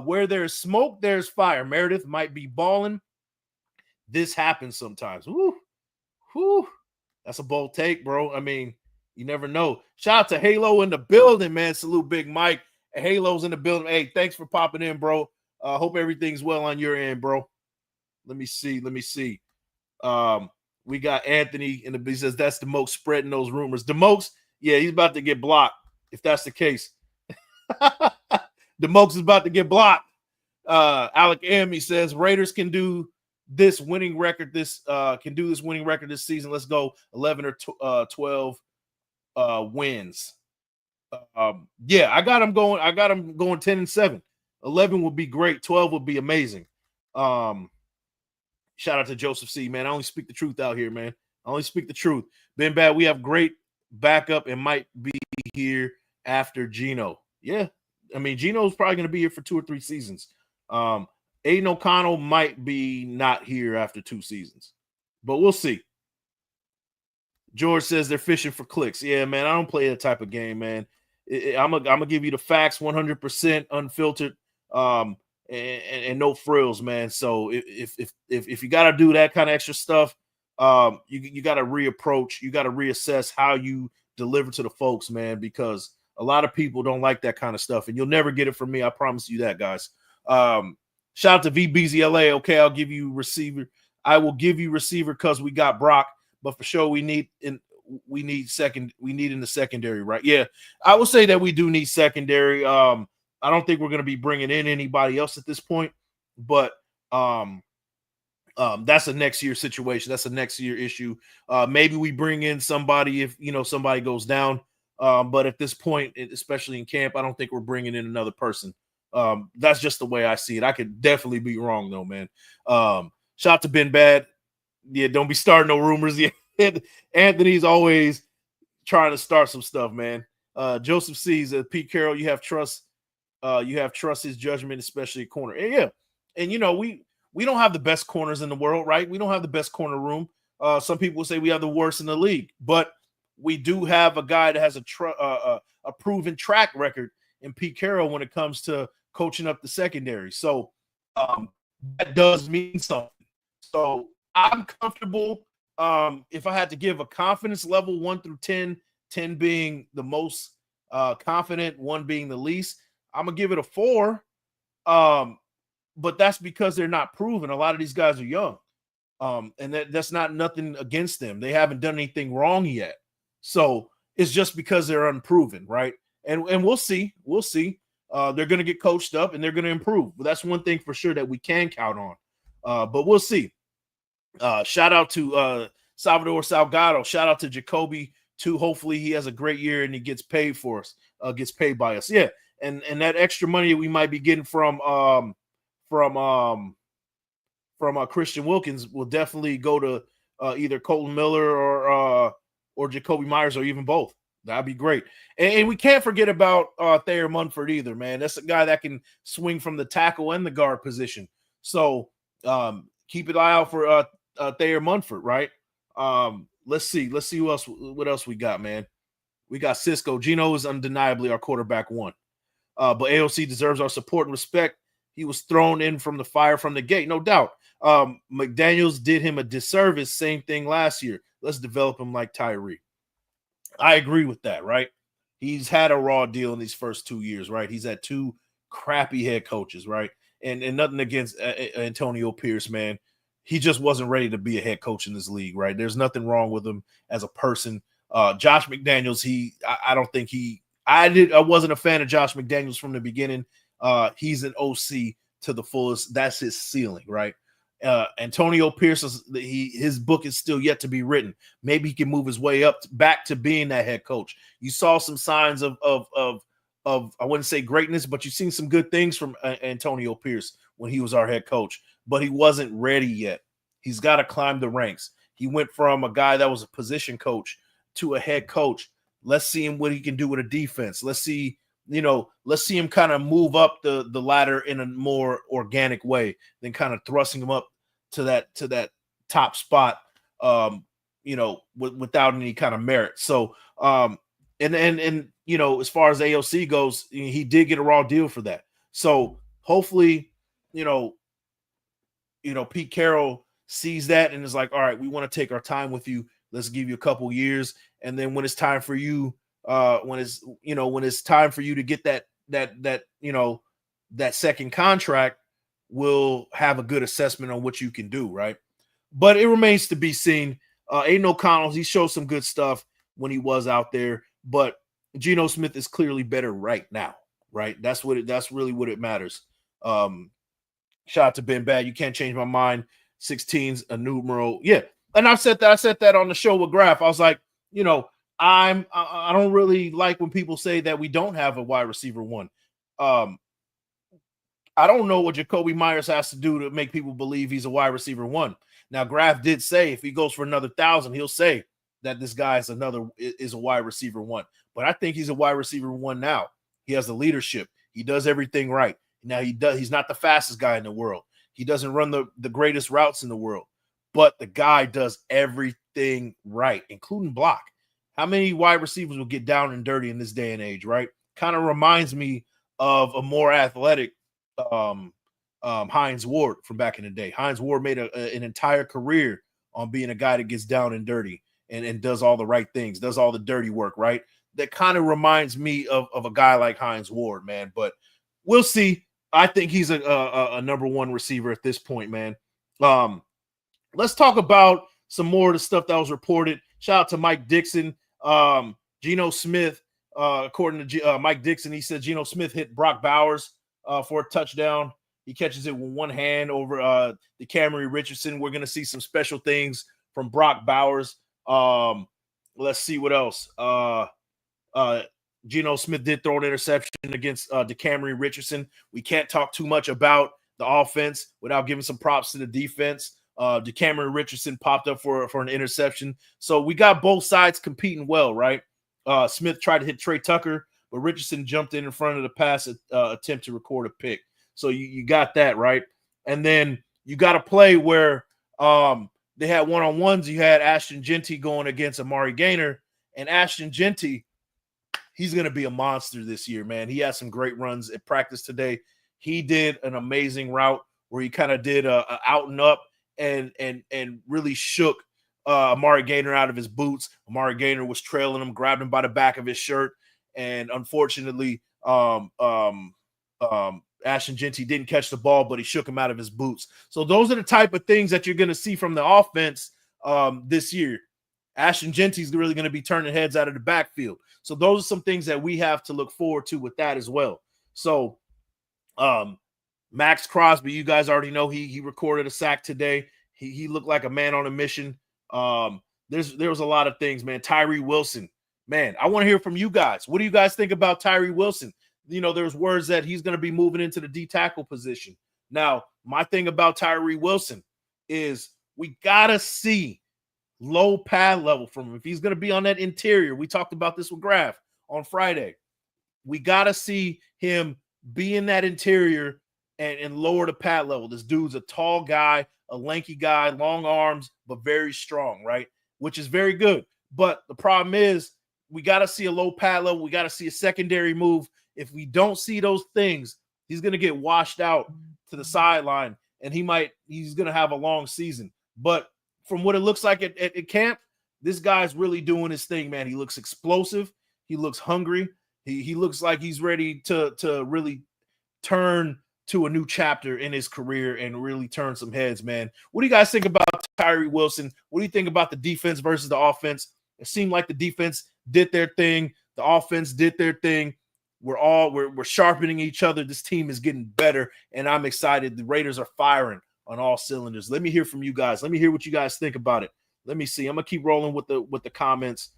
Where there's smoke, there's fire. Meredith might be balling. This happens sometimes. Whoo. That's a bold take, bro. I mean, you never know. Shout out to Halo in the building, man. Salute Big Mike. Halo's in the building. Hey, thanks for popping in, bro. Hope everything's well on your end, bro. Let me see. We got Anthony in the he says that's Demokes spreading those rumors. Demokes, yeah, he's about to get blocked if that's the case. Demokes is about to get blocked. Alec M, he says Raiders can do this winning record this season. Let's go 11 or 12 wins. Yeah, I got him going 10-7. 11 would be great. 12 would be amazing. Shout out to Joseph C, man. I only speak the truth out here, man. I only speak the truth. Ben Bad, we have great backup and might be here after Geno. Yeah. I mean, Geno's probably going to be here for 2 or 3 seasons. Aiden O'Connell might be not here after 2 seasons, but we'll see. George says they're fishing for clicks. Yeah, man, I don't play that type of game, man. I'm gonna give you the facts 100% unfiltered. and no frills, man. So if you got to do that kind of extra stuff, you got to reapproach, you got to reassess how you deliver to the folks, man, because a lot of people don't like that kind of stuff, and you'll never get it from me. I promise you that, guys. Shout out to VBZLA. Okay, I'll give you receiver. I will give you receiver because we got Brock, but for sure we need in the secondary, right? Yeah, I will say that we do need secondary. I don't think we're going to be bringing in anybody else at this point, but that's a next year situation. That's a next year issue. Maybe we bring in somebody if somebody goes down. But at this point, especially in camp, I don't think we're bringing in another person. That's just the way I see it. I could definitely be wrong though, man. Shout out to Ben Bad. Yeah, don't be starting no rumors. Yeah, Anthony's always trying to start some stuff, man. Joseph sees Pete Carroll. You have trust his judgment, especially at corner. And yeah, and we don't have the best corners in the world, right? We don't have the best corner room. Some people say we have the worst in the league, but we do have a guy that has a proven track record in Pete Carroll when it comes to coaching up the secondary. So that does mean something. So I'm comfortable. If I had to give a confidence level 1 through 10, 10 being the most confident, 1 being the least, I'm gonna give it a 4. But that's because they're not proven. A lot of these guys are young. And that's not nothing against them. They haven't done anything wrong yet. So it's just because they're unproven, right? And we'll see. We'll see. They're going to get coached up and they're going to improve. But that's one thing for sure that we can count on. But we'll see. Shout out to Salvador Salgado. Shout out to Jacoby too. Hopefully he has a great year and he gets paid for us. Gets paid by us. Yeah. And that extra money we might be getting from Christian Wilkins will definitely go to either Colton Miller or Jacoby Myers or even both. That'd be great. And we can't forget about Thayer Munford either, man. That's a guy that can swing from the tackle and the guard position. So keep an eye out for Thayer Munford, right? Let's see what else we got, man. We got Cisco. Gino is undeniably our quarterback 1. But AOC deserves our support and respect. He was thrown in from the fire from the gate, no doubt. McDaniels did him a disservice. Same thing last year. Let's develop him like Tyree. I agree with that, right? He's had a raw deal in these first 2 years, right? He's had 2 crappy head coaches, right? And nothing against Antonio Pierce, man. He just wasn't ready to be a head coach in this league, right? There's nothing wrong with him as a person. Josh McDaniels, I don't think I wasn't a fan of Josh McDaniels from the beginning. He's an OC to the fullest. That's his ceiling, right? Antonio Pierce, his book is still yet to be written. Maybe he can move his way up back to being that head coach. You saw some signs of I wouldn't say greatness, but you've seen some good things from Antonio Pierce when he was our head coach, but he wasn't ready yet. He's got to climb the ranks. He went from a guy that was a position coach to a head coach. Let's see what he can do with a defense. Let's see him kind of move up the ladder in a more organic way than kind of thrusting him up to that top spot, without any kind of merit. So, and as far as AOC goes, he did get a raw deal for that. So hopefully, Pete Carroll sees that and is like, all right, we want to take our time with you. Let's give you a couple years. And then when it's time for you, when it's time for you to get that second contract, we'll have a good assessment on what you can do, right? But it remains to be seen. Aiden O'Connell, he showed some good stuff when he was out there, but Geno Smith is clearly better right now, right? That's really what it matters. Shout out to Ben Bad. You can't change my mind. 16's a numeral. Yeah. And I said that on the show with Graf. I was like, I don't really like when people say that we don't have a wide receiver 1. I don't know what Jacoby Myers has to do to make people believe he's a wide receiver 1. Now, Graf did say if he goes for another 1,000, he'll say that this guy is a wide receiver 1. But I think he's a wide receiver 1 now. He has the leadership. He does everything right. Now he's not the fastest guy in the world. He doesn't run the greatest routes in the world. But the guy does everything right, including block. How many wide receivers will get down and dirty in this day and age, right? Kind of reminds me of a more athletic Hines Ward from back in the day. Hines Ward made an entire career on being a guy that gets down and dirty and does all the right things, does all the dirty work, right? That kind of reminds me of a guy like Hines Ward, man. But we'll see. I think he's a number one receiver at this point, man. Let's talk about some more of the stuff that was reported. Shout out to Mike Dixon. Geno Smith, according to Mike Dixon, he said Geno Smith hit Brock Bowers for a touchdown. He catches it with one hand over the Camry Richardson. We're going to see some special things from Brock Bowers. Let's see what else. Geno Smith did throw an interception against DeCamry Richardson. We can't talk too much about the offense without giving some props to the defense. DeCamry Richardson popped up for an interception. So we got both sides competing well, right? Smith tried to hit Trey Tucker, but Richardson jumped in front of the pass attempt to record a pick. So you got that, right? And then you got a play where they had one-on-ones. You had Ashton Genty going against Amari Gaynor, and Ashton Genty, he's going to be a monster this year, man. He had some great runs at practice today. He did an amazing route where he kind of did a out and up and really shook Amari Gaynor out of his boots. Amari Gaynor was trailing him, grabbed him by the back of his shirt, and unfortunately, Ashton Genty didn't catch the ball, but he shook him out of his boots. So those are the type of things that you're going to see from the offense this year. Ashton Genty's really going to be turning heads out of the backfield. So those are some things that we have to look forward to with that as well. So Max Crosby, you guys already know he recorded a sack today. He looked like a man on a mission. There was a lot of things, man. Tyree Wilson, man, I want to hear from you guys. What do you guys think about Tyree Wilson? You know, there's words that he's going to be moving into the D tackle position. Now, my thing about Tyree Wilson is we got to see low pad level from him. If he's going to be on that interior, we talked about this with Graf on Friday. We got to see him be in that interior and lower the pad level. This dude's a tall guy, a lanky guy, long arms, but very strong, right? Which is very good. But the problem is we got to see a low pad level. We got to see a secondary move. If we don't see those things, he's going to get washed out to the sideline, and he's going to have a long season. But from what it looks like at camp, this guy's really doing his thing, man. He looks explosive. He looks hungry. He looks like he's ready to really turn to a new chapter in his career and really turn some heads, man. What do you guys think about Tyree Wilson? What do you think about the defense versus the offense? It seemed like the defense did their thing. The offense did their thing. We're sharpening each other. This team is getting better, and I'm excited. The Raiders are firing on all cylinders. Let me hear from you guys. Let me hear what you guys think about it. Let me see. I'm gonna keep rolling with the comments.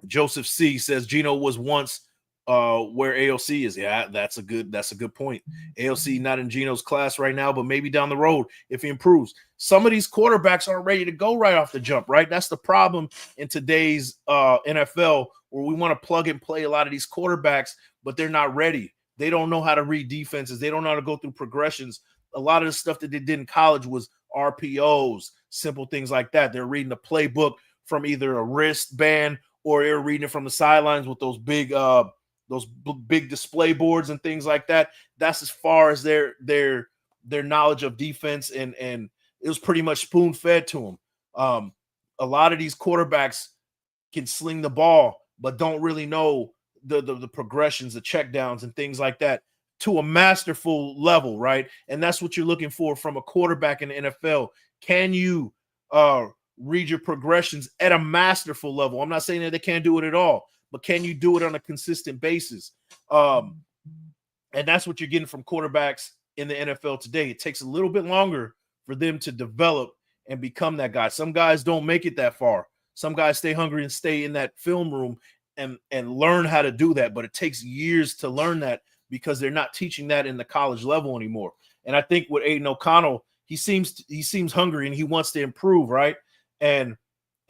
Joseph C says Geno was once where AOC is. Yeah, that's a good point. AOC not in Geno's class right now, but maybe down the road if he improves. Some of these quarterbacks aren't ready to go right off the jump, right? That's the problem in today's NFL, where we want to plug and play a lot of these quarterbacks, but they're not ready. They don't know how to read defenses. They don't know how to go through progressions. A lot of the stuff that they did in college was RPOs, simple things like that. They're reading a playbook from either a wristband or they're reading it from the sidelines with those big display boards and things like that. That's as far as their knowledge of defense, and it was pretty much spoon-fed to them. A lot of these quarterbacks can sling the ball, but don't really know the progressions, the checkdowns, and things like that to a masterful level, right? And that's what you're looking for from a quarterback in the NFL. Can you read your progressions at a masterful level? I'm not saying that they can't do it at all, but can you do it on a consistent basis? And that's what you're getting from quarterbacks in the NFL today. It takes a little bit longer for them to develop and become that guy. Some guys don't make it that far. Some guys stay hungry and stay in that film room and learn how to do that. But it takes years to learn that because they're not teaching that in the college level anymore. And I think with Aiden O'Connell, he seems hungry and he wants to improve, right? And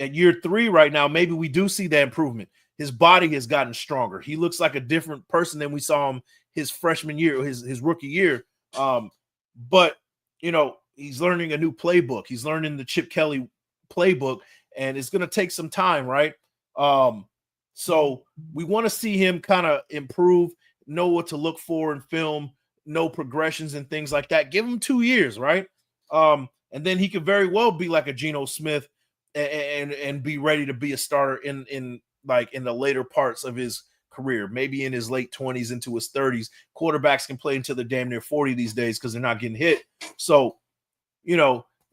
at year 3 right now, maybe we do see that improvement. His body has gotten stronger. He looks like a different person than we saw him his freshman year, his rookie year. But, you know, he's learning a new playbook. He's learning the Chip Kelly playbook, and it's going to take some time, right? So we want to see him kind of improve, know what to look for in film, no progressions and things like that. Give him 2 years, right? And then he could very well be like a Geno Smith and be ready to be a starter in the later parts of his career, maybe in his late 20s into his 30s. Quarterbacks can play until they're damn near 40 these days because they're not getting hit. So,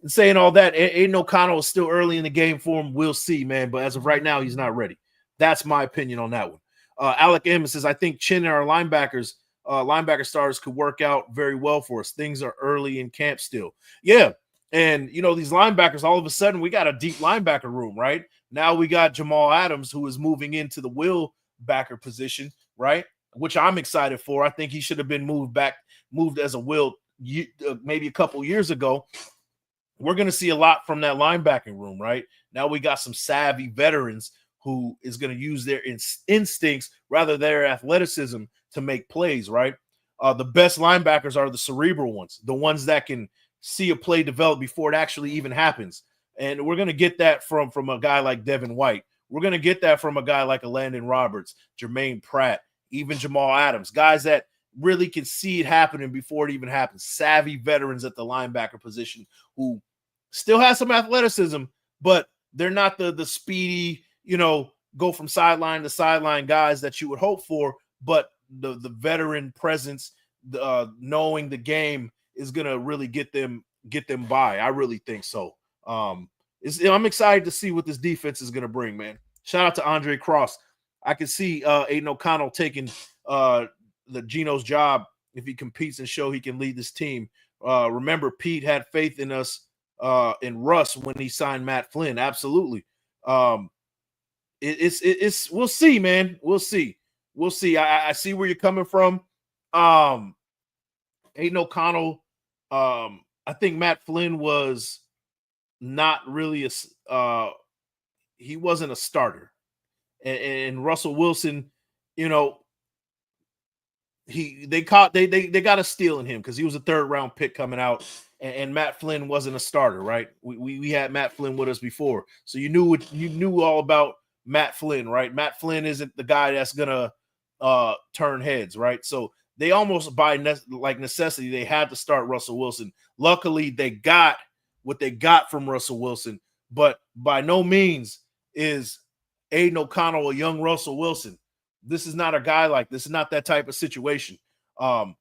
saying all that, Aiden O'Connell is still early in the game for him. We'll see, man. But as of right now, he's not ready. That's my opinion on that one. Alec M says, I think Chin and our linebacker starters could work out very well for us. Things are early in camp still. Yeah. And, these linebackers, all of a sudden, we got a deep linebacker room, right? Now we got Jamal Adams, who is moving into the will backer position, right? Which I'm excited for. I think he should have been moved as a will maybe a couple years ago. We're going to see a lot from that linebacking room, right? Now we got some savvy veterans who is going to use their instincts rather than their athleticism to make plays, right? The best linebackers are the cerebral ones, the ones that can see a play develop before it actually even happens. And we're going to get that from a guy like Devin White. We're going to get that from a guy like a Landon Roberts, Jermaine Pratt, even Jamal Adams, guys that really can see it happening before it even happens. Savvy veterans at the linebacker position who still have some athleticism, but they're not the speedy, go from sideline to sideline guys that you would hope for, but the veteran presence, knowing the game is going to really get them by. I really think so. I'm excited to see what this defense is going to bring, man. Shout out to Andre Cross. I can see Aiden O'Connell taking the Geno's job if he competes and show he can lead this team. Remember, Pete had faith in us in Russ when he signed Matt Flynn. Absolutely. It's we'll see, man. We'll see. I see where you're coming from. Aiden O'Connell. I think Matt Flynn was not really he wasn't a starter, and Russell Wilson, they got a steal in him because he was a 3rd round pick coming out, and Matt Flynn wasn't a starter, right? We had Matt Flynn with us before, so you knew all about Matt Flynn, right? Matt Flynn isn't the guy that's gonna turn heads, right? So they almost by necessity they had to start Russell Wilson. Luckily, they got what they got from Russell Wilson, but by no means is Aiden O'Connell a young Russell Wilson. This is not a guy like this. Is not that type of situation. But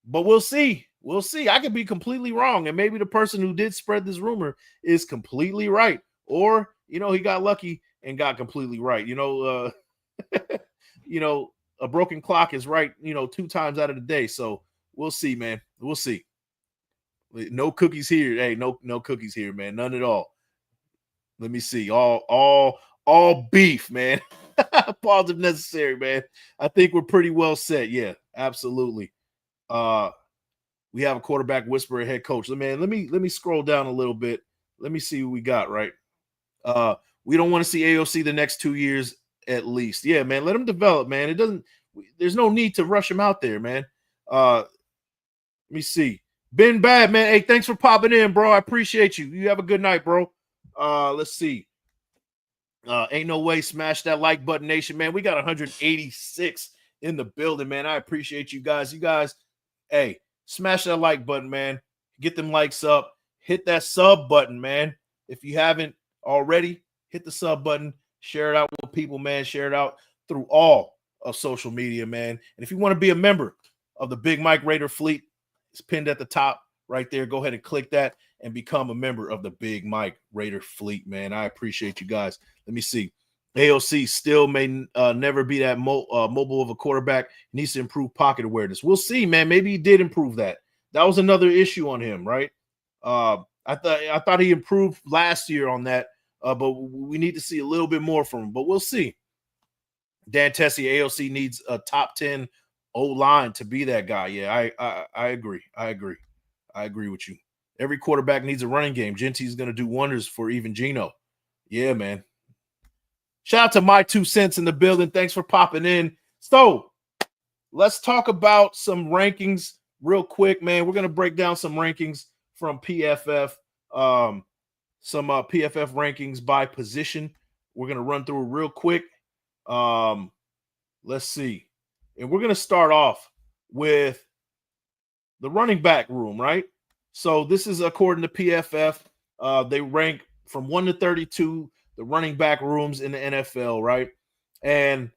we'll see. We'll see. I could be completely wrong, and maybe the person who did spread this rumor is completely right, or he got lucky and got completely right. A broken clock is right, 2 times out of the day. So we'll see, man. We'll see. No cookies here. Hey, no cookies here, man. None at all. Let me see. All beef, man. Pause if necessary, man. I think we're pretty well set. Yeah, absolutely. We have a quarterback whisperer head coach. Let me scroll down a little bit. Let me see what we got, right? We don't want to see AOC the next 2 years at least. Yeah, man. Let him develop, man. There's no need to rush him out there, man. Let me see. Ben Bad, man. Hey, thanks for popping in, bro. I appreciate you. You have a good night, bro. Let's see. Ain't no way. Smash that like button, nation, man. We got 186 in the building, man. I appreciate you guys. You guys, hey, smash that like button, man. Get them likes up. Hit that sub button, man. If you haven't already, hit the sub button. Share it out with people, man. Share it out through all of social media, man. And if you want to be a member of the Big Mike Raider fleet, it's pinned at the top right there. Go ahead and click that and become a member of the Big Mike Raider fleet, man. I appreciate you guys. Let me see. AOC still may never be that mobile of a quarterback. He needs to improve pocket awareness. We'll see, man. Maybe he did improve that. That was another issue on him, right? I thought he improved last year on that, but we need to see a little bit more from him. But we'll see. Dan Tessie, AOC needs a top 10 O-line to be that guy. Yeah, I agree. I agree with you. Every quarterback needs a running game. Genty's going to do wonders for even Geno. Yeah, man. Shout out to my 2 cents in the building. Thanks for popping in. So let's talk about some rankings real quick, man. We're going to break down some rankings from PFF, some PFF rankings by position. We're going to run through it real quick. Let's see. And we're going to start off with the running back room, right? So this is according to PFF. They rank from 1 to 32 the running back rooms in the NFL, right? And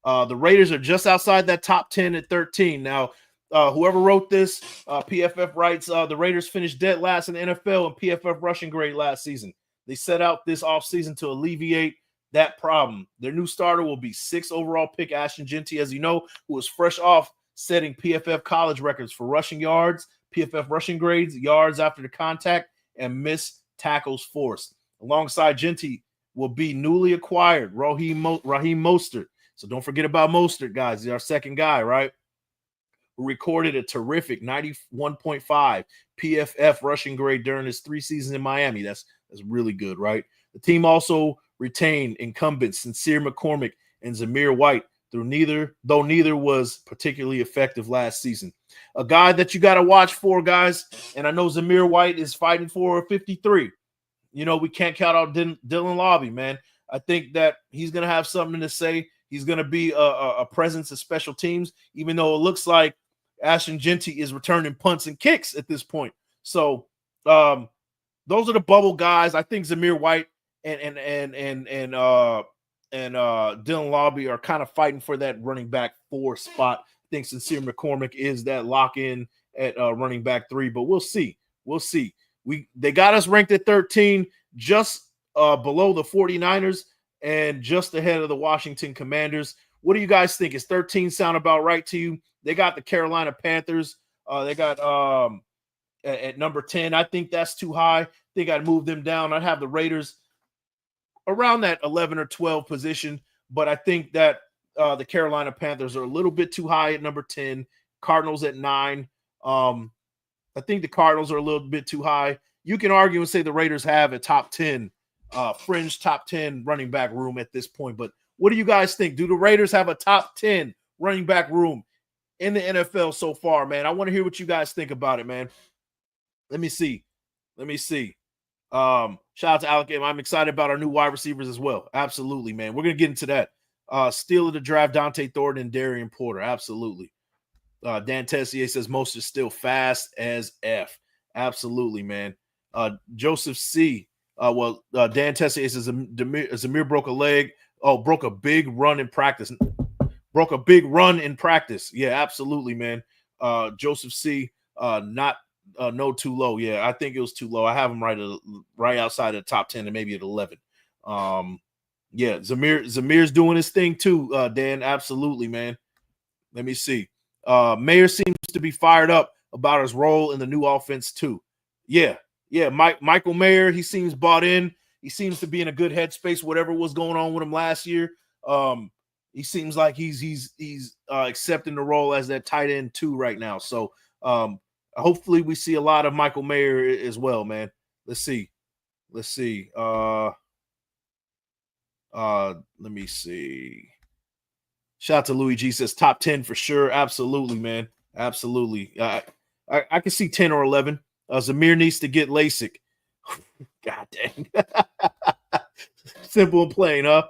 the Raiders are just outside that top 10 at 13. Now, whoever wrote this, PFF writes, the Raiders finished dead last in the NFL in PFF rushing grade last season. They set out this offseason to alleviate that problem. Their new starter will be 6th overall pick Ashton Jeanty, as you know, who is fresh off setting PFF college records for rushing yards, PFF rushing grades, yards after the contact, and missed tackles forced. Alongside Jeanty will be newly acquired Raheem Mostert. So don't forget about Mostert, guys. He's our second guy, right? Who recorded a terrific 91.5 PFF rushing grade during his 3 seasons in Miami. That's really good, right? The team also retained incumbents Sincere McCormick and Zamir White, though neither was particularly effective last season. A guy that you got to watch for, guys, and I know Zamir White is fighting for 53. You know, we can't count out Dylan Lobby, man. I think that he's going to have something to say. He's going to be a presence of special teams, even though it looks like Ashton Jeanty is returning punts and kicks at this point. So those are the bubble guys. I think Zamir White and Dylan Lobby are kind of fighting for that running back 4 spot. I think Sincere McCormick is that lock-in at running back 3, but we'll see. We'll see. They got us ranked at 13, just below the 49ers and just ahead of the Washington Commanders. What do you guys think? Is 13 sound about right to you? They got the Carolina Panthers. They got at number 10. I think that's too high. I think I'd move them down. I'd have the Raiders around that 11 or 12 position, but I think that the Carolina Panthers are a little bit too high at number 10. Cardinals at 9. I think the Cardinals are a little bit too high. You can argue and say the Raiders have a top 10, fringe top 10 running back room at this point. But what do you guys think? Do the Raiders have a top 10 running back room in the NFL so far, man? I want to hear what you guys think about it, man. Let me see. Shout out to Alec. I'm excited about our new wide receivers as well. Absolutely, man. We're going to get into that. Steal of the draft, Dante Thornton and Darian Porter. Absolutely. Dan Tessier says most is still fast as F. Absolutely, man. Joseph C. Dan Tessier says Zamir broke a leg. Oh, broke a big run in practice. Yeah, absolutely, man. Joseph C. No, too low. Yeah, I think it was too low. I have him right outside of the top 10 and maybe at 11. Yeah, Zamir's doing his thing too, Dan. Absolutely, man. Let me see. Mayer seems to be fired up about his role in the new offense too. Yeah. Michael Mayer, he seems bought in. He seems to be in a good headspace. Whatever was going on with him last year, he seems like he's accepting the role as that tight end too right now. So hopefully we see a lot of Michael Mayer as well, man. Let's see. Let me see. Shout out to Louis G, says top 10 for sure. Absolutely, man. Absolutely. I can see 10 or 11. Zamir needs to get LASIK. God dang. Simple and plain, huh?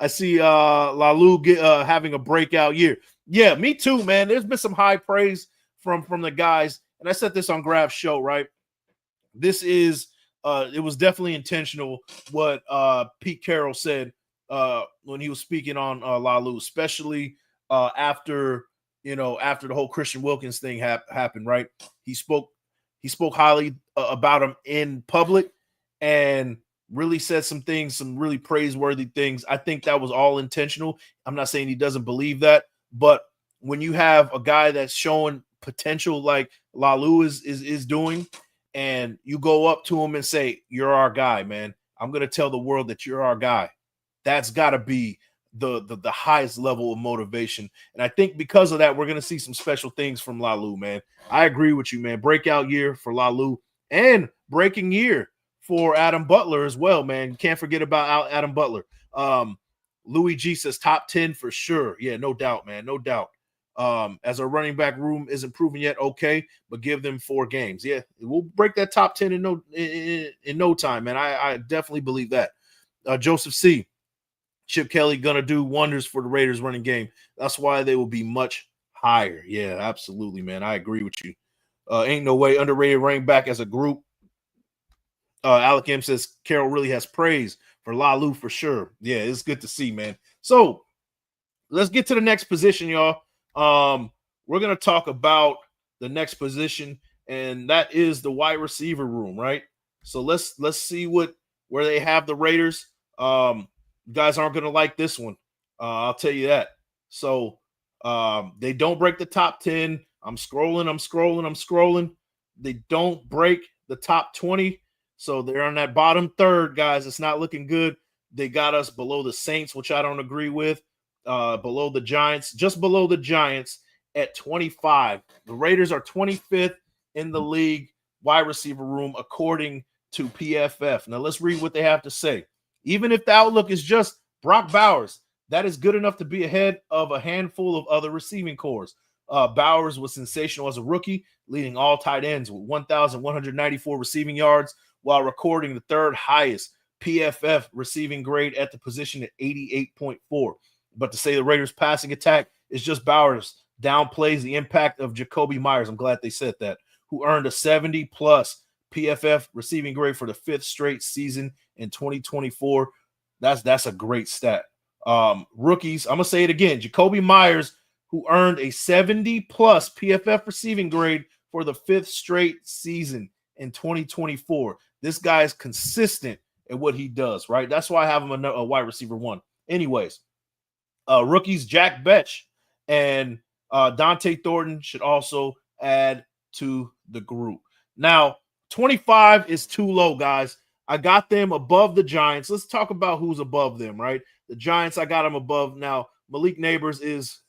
I see Lalu having a breakout year. Yeah, me too, man. There's been some high praise from the guys. And I said this on Graf's show, right? This is it was definitely intentional what Pete Carroll said when he was speaking on Lalu, especially after the whole Christian Wilkins thing happened, right? He spoke highly about him in public and really said some really praiseworthy things. I think that was all intentional. I'm not saying he doesn't believe that, but when you have a guy that's showing potential like Lalu is doing, and you go up to him and say, "You're our guy, man. I'm going to tell the world that you're our guy." That's got to be the highest level of motivation. And I think because of that, we're going to see some special things from Lalu, man. I agree with you, man. Breakout year for Lalu and breaking year for Adam Butler as well, man. You can't forget about Adam Butler. Louis G says top 10 for sure. Yeah, no doubt, man. No doubt. As our running back room isn't proven yet, okay, but give them 4 games. Yeah, we'll break that top 10 in no time, man. I definitely believe that. Joseph C. Chip Kelly gonna do wonders for the Raiders running game. That's why they will be much higher. Yeah, absolutely, man. I agree with you. Ain't no way. Underrated running back as a group. Alec M says Carroll really has praise for Lalu for sure. Yeah, it's good to see, man. So let's get to the next position, y'all. We're gonna talk about the next position, and that is the wide receiver room, right? So let's see where they have the Raiders. You guys aren't gonna like this one. I'll tell you that. So they don't break the top 10. I'm scrolling. They don't break the top 20. So they're on that bottom third, guys. It's not looking good. They got us below the Saints, which I don't agree with. Below the Giants, just below the Giants at 25. The Raiders are 25th in the league wide receiver room, according to PFF. Now let's read what they have to say. Even if the outlook is just Brock Bowers, that is good enough to be ahead of a handful of other receiving cores. Bowers was sensational as a rookie, leading all tight ends with 1,194 receiving yards, while recording the third highest PFF receiving grade at the position at 88.4. But to say the Raiders' passing attack is just Bowers downplays the impact of Jacoby Myers. I'm glad they said that, who earned a 70-plus PFF receiving grade for the fifth straight season in 2024. That's a great stat. Rookies, I'm going to say it again. Jacoby Myers, who earned a 70-plus PFF receiving grade for the fifth straight season in 2024. This guy is consistent at what he does, right? That's why I have him a wide receiver 1. Anyways, rookies Jack Betch and Dante Thornton should also add to the group. Now, 25 is too low, guys. I got them above the Giants. Let's talk about who's above them, right? The Giants, I got them above. Now, Malik Neighbors is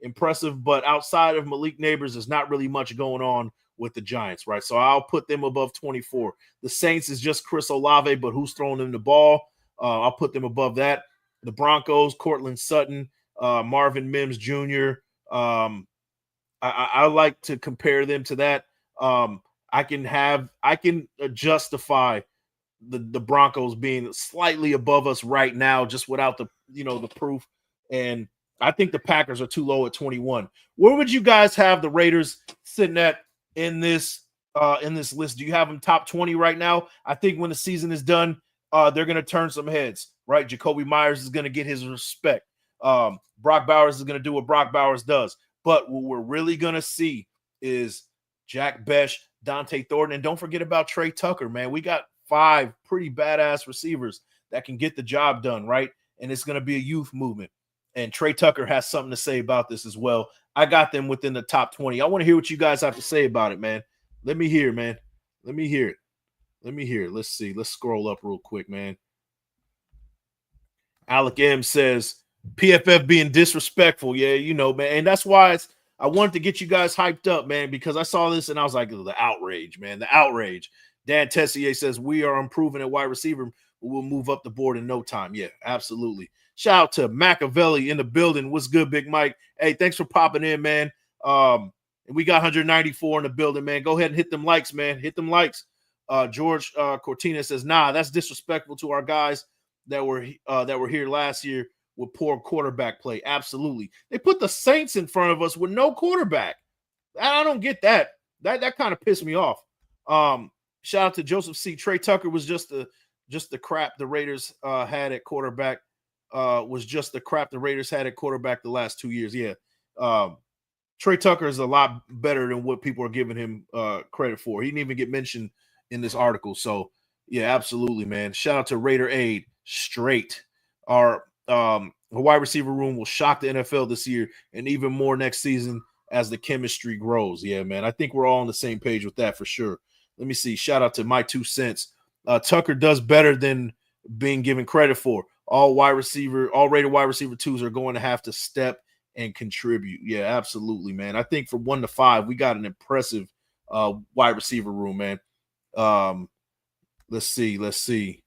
impressive, but outside of Malik Neighbors, there's not really much going on with the Giants, right? So I'll put them above 24. The Saints is just Chris Olave, but who's throwing them the ball? I'll put them above that. The Broncos, Cortland Sutton, Marvin Mims Jr. I like to compare them to that. I can justify the Broncos being slightly above us right now, just without the proof. And I think the Packers are too low at 21. Where would you guys have the Raiders sitting at in this list? Do you have them top 20 right now? I think when the season is done, they're going to turn some heads, right? Jacoby Myers is going to get his respect. Brock Bowers is going to do what Brock Bowers does. But what we're really going to see is Jack Betch, Dante Thornton, and don't forget about Trey Tucker, man. We got 5 pretty badass receivers that can get the job done, right? And it's going to be a youth movement. And Trey Tucker has something to say about this as well. I got them within the top 20. I want to hear what you guys have to say about it, man. Let me hear, man. Let me hear it. Let's see. Let's scroll up real quick, man. Alec M says, PFF being disrespectful. Yeah, man. And that's why I wanted to get you guys hyped up, man, because I saw this and I was like, the outrage, man. The outrage. Dan Tessier says, we are improving at wide receiver. We'll move up the board in no time. Yeah, absolutely. Shout out to Machiavelli in the building. What's good, Big Mike? Hey, thanks for popping in, man. And we got 194 in the building, man. Go ahead and hit them likes, man. Hit them likes. George Cortina says, nah, that's disrespectful to our guys that were here last year with poor quarterback play. Absolutely. They put the Saints in front of us with no quarterback. I don't get that. That kind of pissed me off. Shout out to Joseph C. Trey Tucker was just the crap the Raiders had at quarterback. Was just the crap the Raiders had at quarterback the last 2 years. Yeah. Trey Tucker is a lot better than what people are giving him credit for. He didn't even get mentioned in this article. So, yeah, absolutely, man. Shout out to Raider Aid. Straight. Our wide receiver room will shock the NFL this year and even more next season as the chemistry grows. Yeah, man. I think we're all on the same page with that for sure. Let me see. Shout out to my 2 cents. Tucker does better than being given credit for. All rated wide receiver 2s are going to have to step and contribute. Yeah, absolutely, man. I think from 1 to 5, we got an impressive wide receiver room, man. Let's see.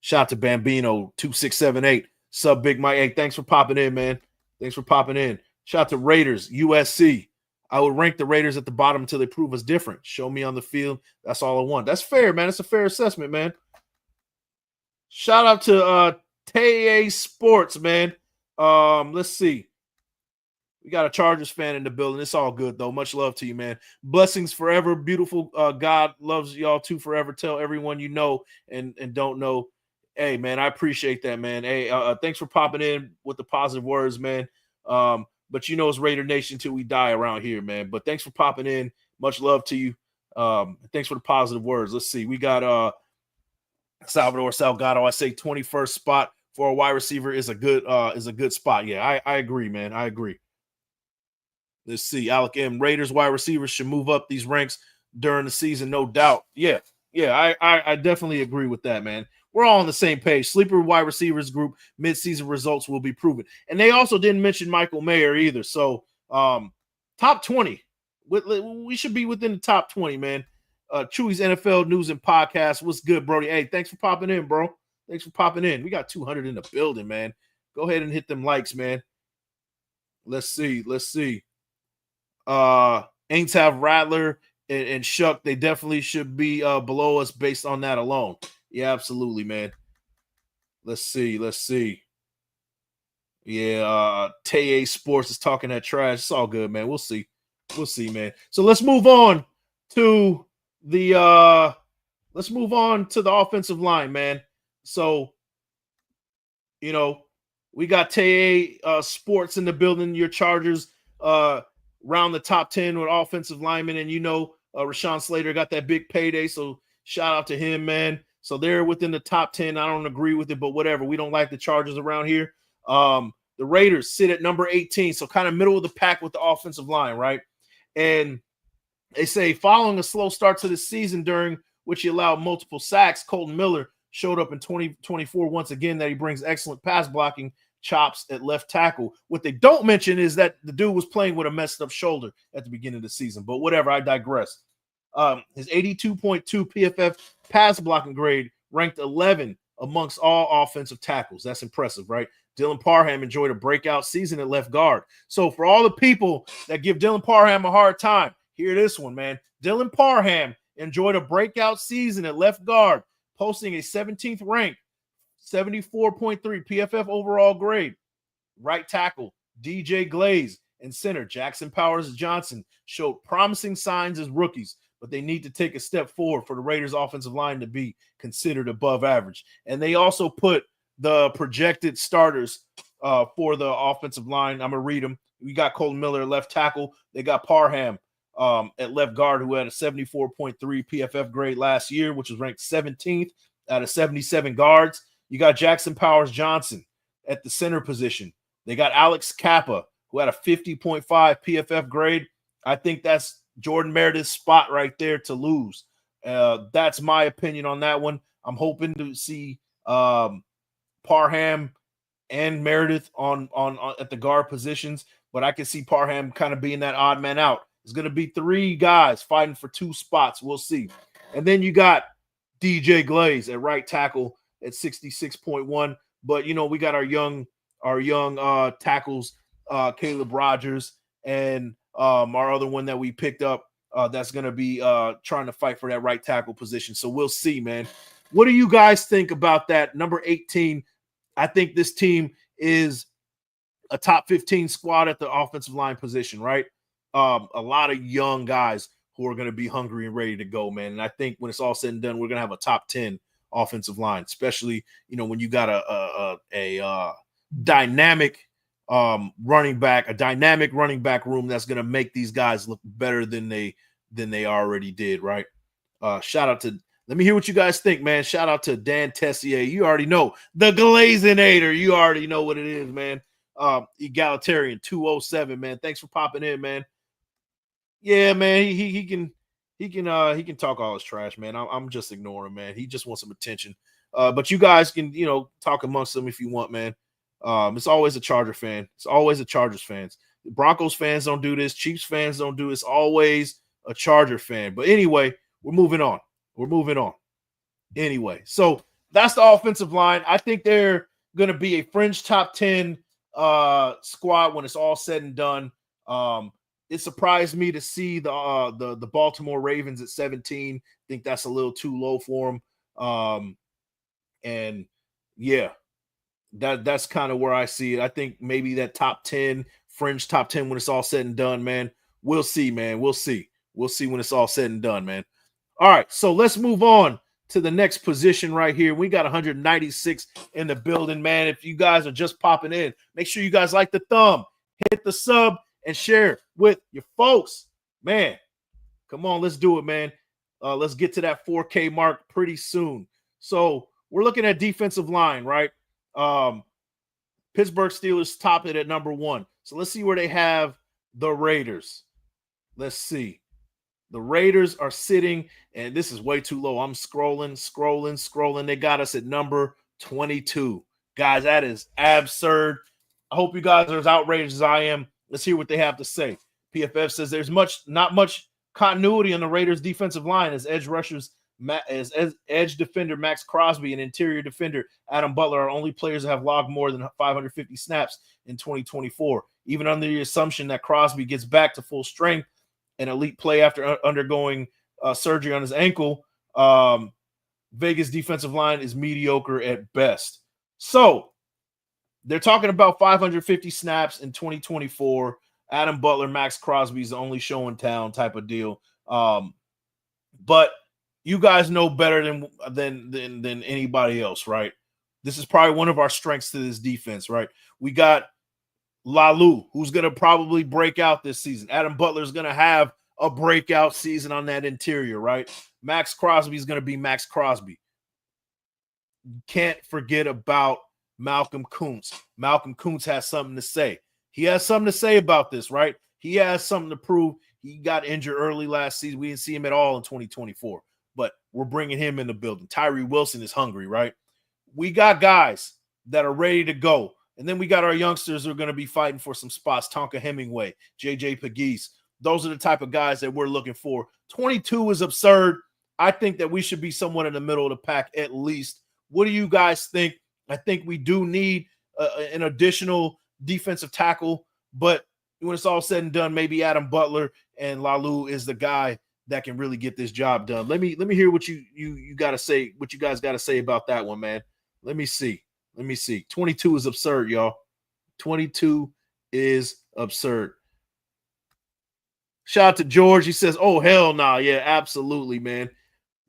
Shout out to Bambino 2678. Sub Big Mike. Hey, thanks for popping in, man. Thanks for popping in. Shout out to Raiders, USC. I would rank the Raiders at the bottom until they prove us different. Show me on the field. That's all I want. That's fair, man. It's a fair assessment, man. Shout out to TA Sports, man. Let's see. We got a Chargers fan in the building. It's all good, though. Much love to you, man. Blessings forever. Beautiful. God loves y'all too forever. Tell everyone you know and don't know. Hey, man, I appreciate that, man. Hey, thanks for popping in with the positive words, man. But you know it's Raider Nation till we die around here, man. But thanks for popping in. Much love to you. Thanks for the positive words. Let's see. We got Salvador Salgado. I say 21st spot for a wide receiver is a good spot. Yeah, I agree, man. I agree. Let's see. Alec M. Raiders wide receivers should move up these ranks during the season, no doubt. Yeah, I definitely agree with that, man. We're all on the same page. Sleeper wide receivers group, midseason results will be proven. And they also didn't mention Michael Mayer either. So top 20. We should be within the top 20, man. Chewy's NFL News and Podcast. What's good, Brody? Hey, thanks for popping in, bro. Thanks for popping in. We got 200 in the building, man. Go ahead and hit them likes, man. Let's see. Aints have Rattler and Shuck. They definitely should be below us based on that alone. Yeah, absolutely, man. Let's see. Yeah, Tay Sports is talking that trash. It's all good, man. We'll see, man. So let's move on to the offensive line, man. So, you know, we got Tay Sports in the building. Your Chargers round the top 10 with offensive linemen, and Rashawn Slater got that big payday, so shout out to him, man. So they're within the top 10. I don't agree with it, but whatever. We don't like the Chargers around here. The Raiders sit at number 18, so kind of middle of the pack with the offensive line, right? And they say following a slow start to the season during which he allowed multiple sacks, Colton Miller showed up in 2024 once again that he brings excellent pass blocking chops at left tackle. What they don't mention is that the dude was playing with a messed up shoulder at the beginning of the season, but whatever, I digress. His 82.2 PFF pass blocking grade ranked 11 amongst all offensive tackles. That's impressive, right? Dylan Parham enjoyed a breakout season at left guard. So for all the people that give Dylan Parham a hard time, hear this one, man. Dylan Parham enjoyed a breakout season at left guard, posting a 17th rank, 74.3 PFF overall grade. Right tackle, DJ Glaze, and center, Jackson Powers Johnson, showed promising signs as rookies, but they need to take a step forward for the Raiders' offensive line to be considered above average. And they also put the projected starters for the offensive line. I'm going to read them. We got Colton Miller at left tackle. They got Parham at left guard, who had a 74.3 PFF grade last year, which was ranked 17th out of 77 guards. You got Jackson Powers Johnson at the center position. They got Alex Kappa, who had a 50.5 PFF grade. I think that's Jordan Meredith's spot right there to lose. That's my opinion on that one. I'm hoping to see Parham and Meredith on at the guard positions, but I can see Parham kind of being that odd man out. There's going to be three guys fighting for two spots. We'll see. And then you got DJ Glaze at right tackle at 66.1. But we got our young tackles, Caleb Rogers, and our other one that we picked up that's going to be trying to fight for that right tackle position. So we'll see, man. What do you guys think about that? Number 18, I think this team is a top 15 squad at the offensive line position, right? A lot of young guys who are going to be hungry and ready to go, man. And I think when it's all said and done, we're going to have a top 10 offensive line, especially, when you got a dynamic running back room that's going to make these guys look better than they already did, right? Let me hear what you guys think, man. Shout out to Dan Tessier. You already know the Glazinator. You already know what it is, man. Egalitarian 207, man. Thanks for popping in, man. Yeah, man. He can talk all his trash, man. I'm just ignoring him, man. He just wants some attention. But you guys can, talk amongst them if you want, man. It's always a Charger fan. It's always a Chargers fans. Broncos fans don't do this. Chiefs fans don't do this. Always a Charger fan. But anyway, we're moving on. Anyway, so that's the offensive line. I think they're going to be a fringe top 10 squad when it's all said and done. It surprised me to see the Baltimore Ravens at 17. I think that's a little too low for them. And yeah, that's kind of where I see it. I think maybe that top 10 fringe top 10 when it's all said and done, man. We'll see, man. We'll see. We'll see when it's all said and done, man. All right, so let's move on to the next position right here. We got 196 in the building, man. If you guys are just popping in, make sure you guys like the thumb, hit the sub, and share with your folks. Man, come on, let's do it, man. Let's get to that 4K mark pretty soon. So we're looking at defensive line, right? Pittsburgh Steelers top it at number 1. So let's see where they have the Raiders. Let's see. The Raiders are sitting, and this is way too low. I'm scrolling. They got us at number 22. Guys, that is absurd. I hope you guys are as outraged as I am. Let's hear what they have to say. PFF says there's not much continuity on the Raiders defensive line as edge rushers, as edge defender Max Crosby and interior defender Adam Butler are only players that have logged more than 550 snaps in 2024. Even under the assumption that Crosby gets back to full strength and elite play after undergoing surgery on his ankle, Vegas defensive line is mediocre at best. So they're talking about 550 snaps in 2024. Adam Butler, Max Crosby is the only show in town type of deal. But you guys know better than anybody else, right? This is probably one of our strengths to this defense, right? We got Lalu, who's going to probably break out this season. Adam Butler is going to have a breakout season on that interior, right? Max Crosby is going to be Max Crosby. Can't forget about Malcolm Kuntz. Malcolm Kuntz has something to say. He has something to say about this, right? He has something to prove. He got injured early last season. We didn't see him at all in 2024, but we're bringing him in the building. Tyree Wilson is hungry, right? We got guys that are ready to go. And then we got our youngsters who are going to be fighting for some spots. Tonka Hemingway, JJ Pegues. Those are the type of guys that we're looking for. 22 is absurd. I think that we should be somewhat in the middle of the pack at least. What do you guys think? I think we do need an additional defensive tackle, but when it's all said and done, maybe Adam Butler and Lalu is the guy that can really get this job done. Let me hear what you got to say, what you guys got to say about that one, man. Let me see. 22 is absurd, y'all. 22 is absurd. Shout out to George. He says, oh, hell nah. Yeah, absolutely, man.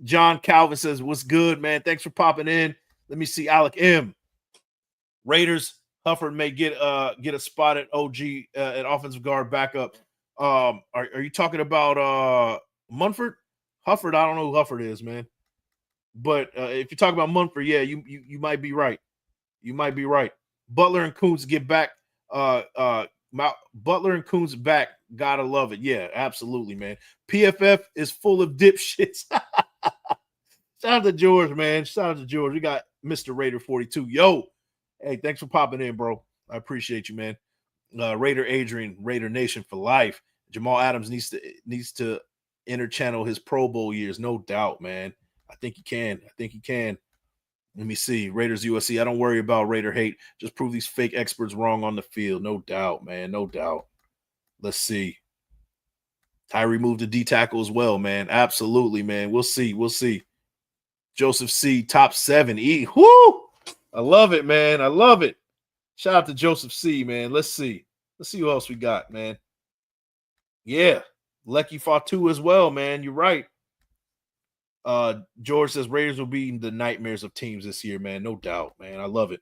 John Calvin says, what's good, man? Thanks for popping in. Let me see. Alec M. Raiders, Hufford may get a spot at OG at offensive guard backup. Are you talking about Munford? Hufford, I don't know who Hufford is, man. But if you're talking about Munford, yeah, you might be right. You might be right. Butler and Kuntz get back. Butler and Kuntz back. Gotta love it. Yeah, absolutely, man. PFF is full of dipshits. Shout out to George, man. Shout out to George. We got Mr. Raider 42. Yo, hey, thanks for popping in, bro. I appreciate you, man. Raider Adrian, Raider Nation for life. Jamal Adams needs to interchannel his Pro Bowl years, no doubt, man. I think he can. Let me see. Raiders USC. I don't worry about Raider hate. Just prove these fake experts wrong on the field. No doubt, man. No doubt. Let's see. Tyree moved to D tackle as well, man. Absolutely, man. We'll see. Joseph C. top 7. Whoo! I love it, man. I love it. Shout out to Joseph C, man. Let's see who else we got, man. Yeah. Lecky Fatu as well, man. You're right. George says Raiders will be the nightmares of teams this year, man. No doubt, man. I love it.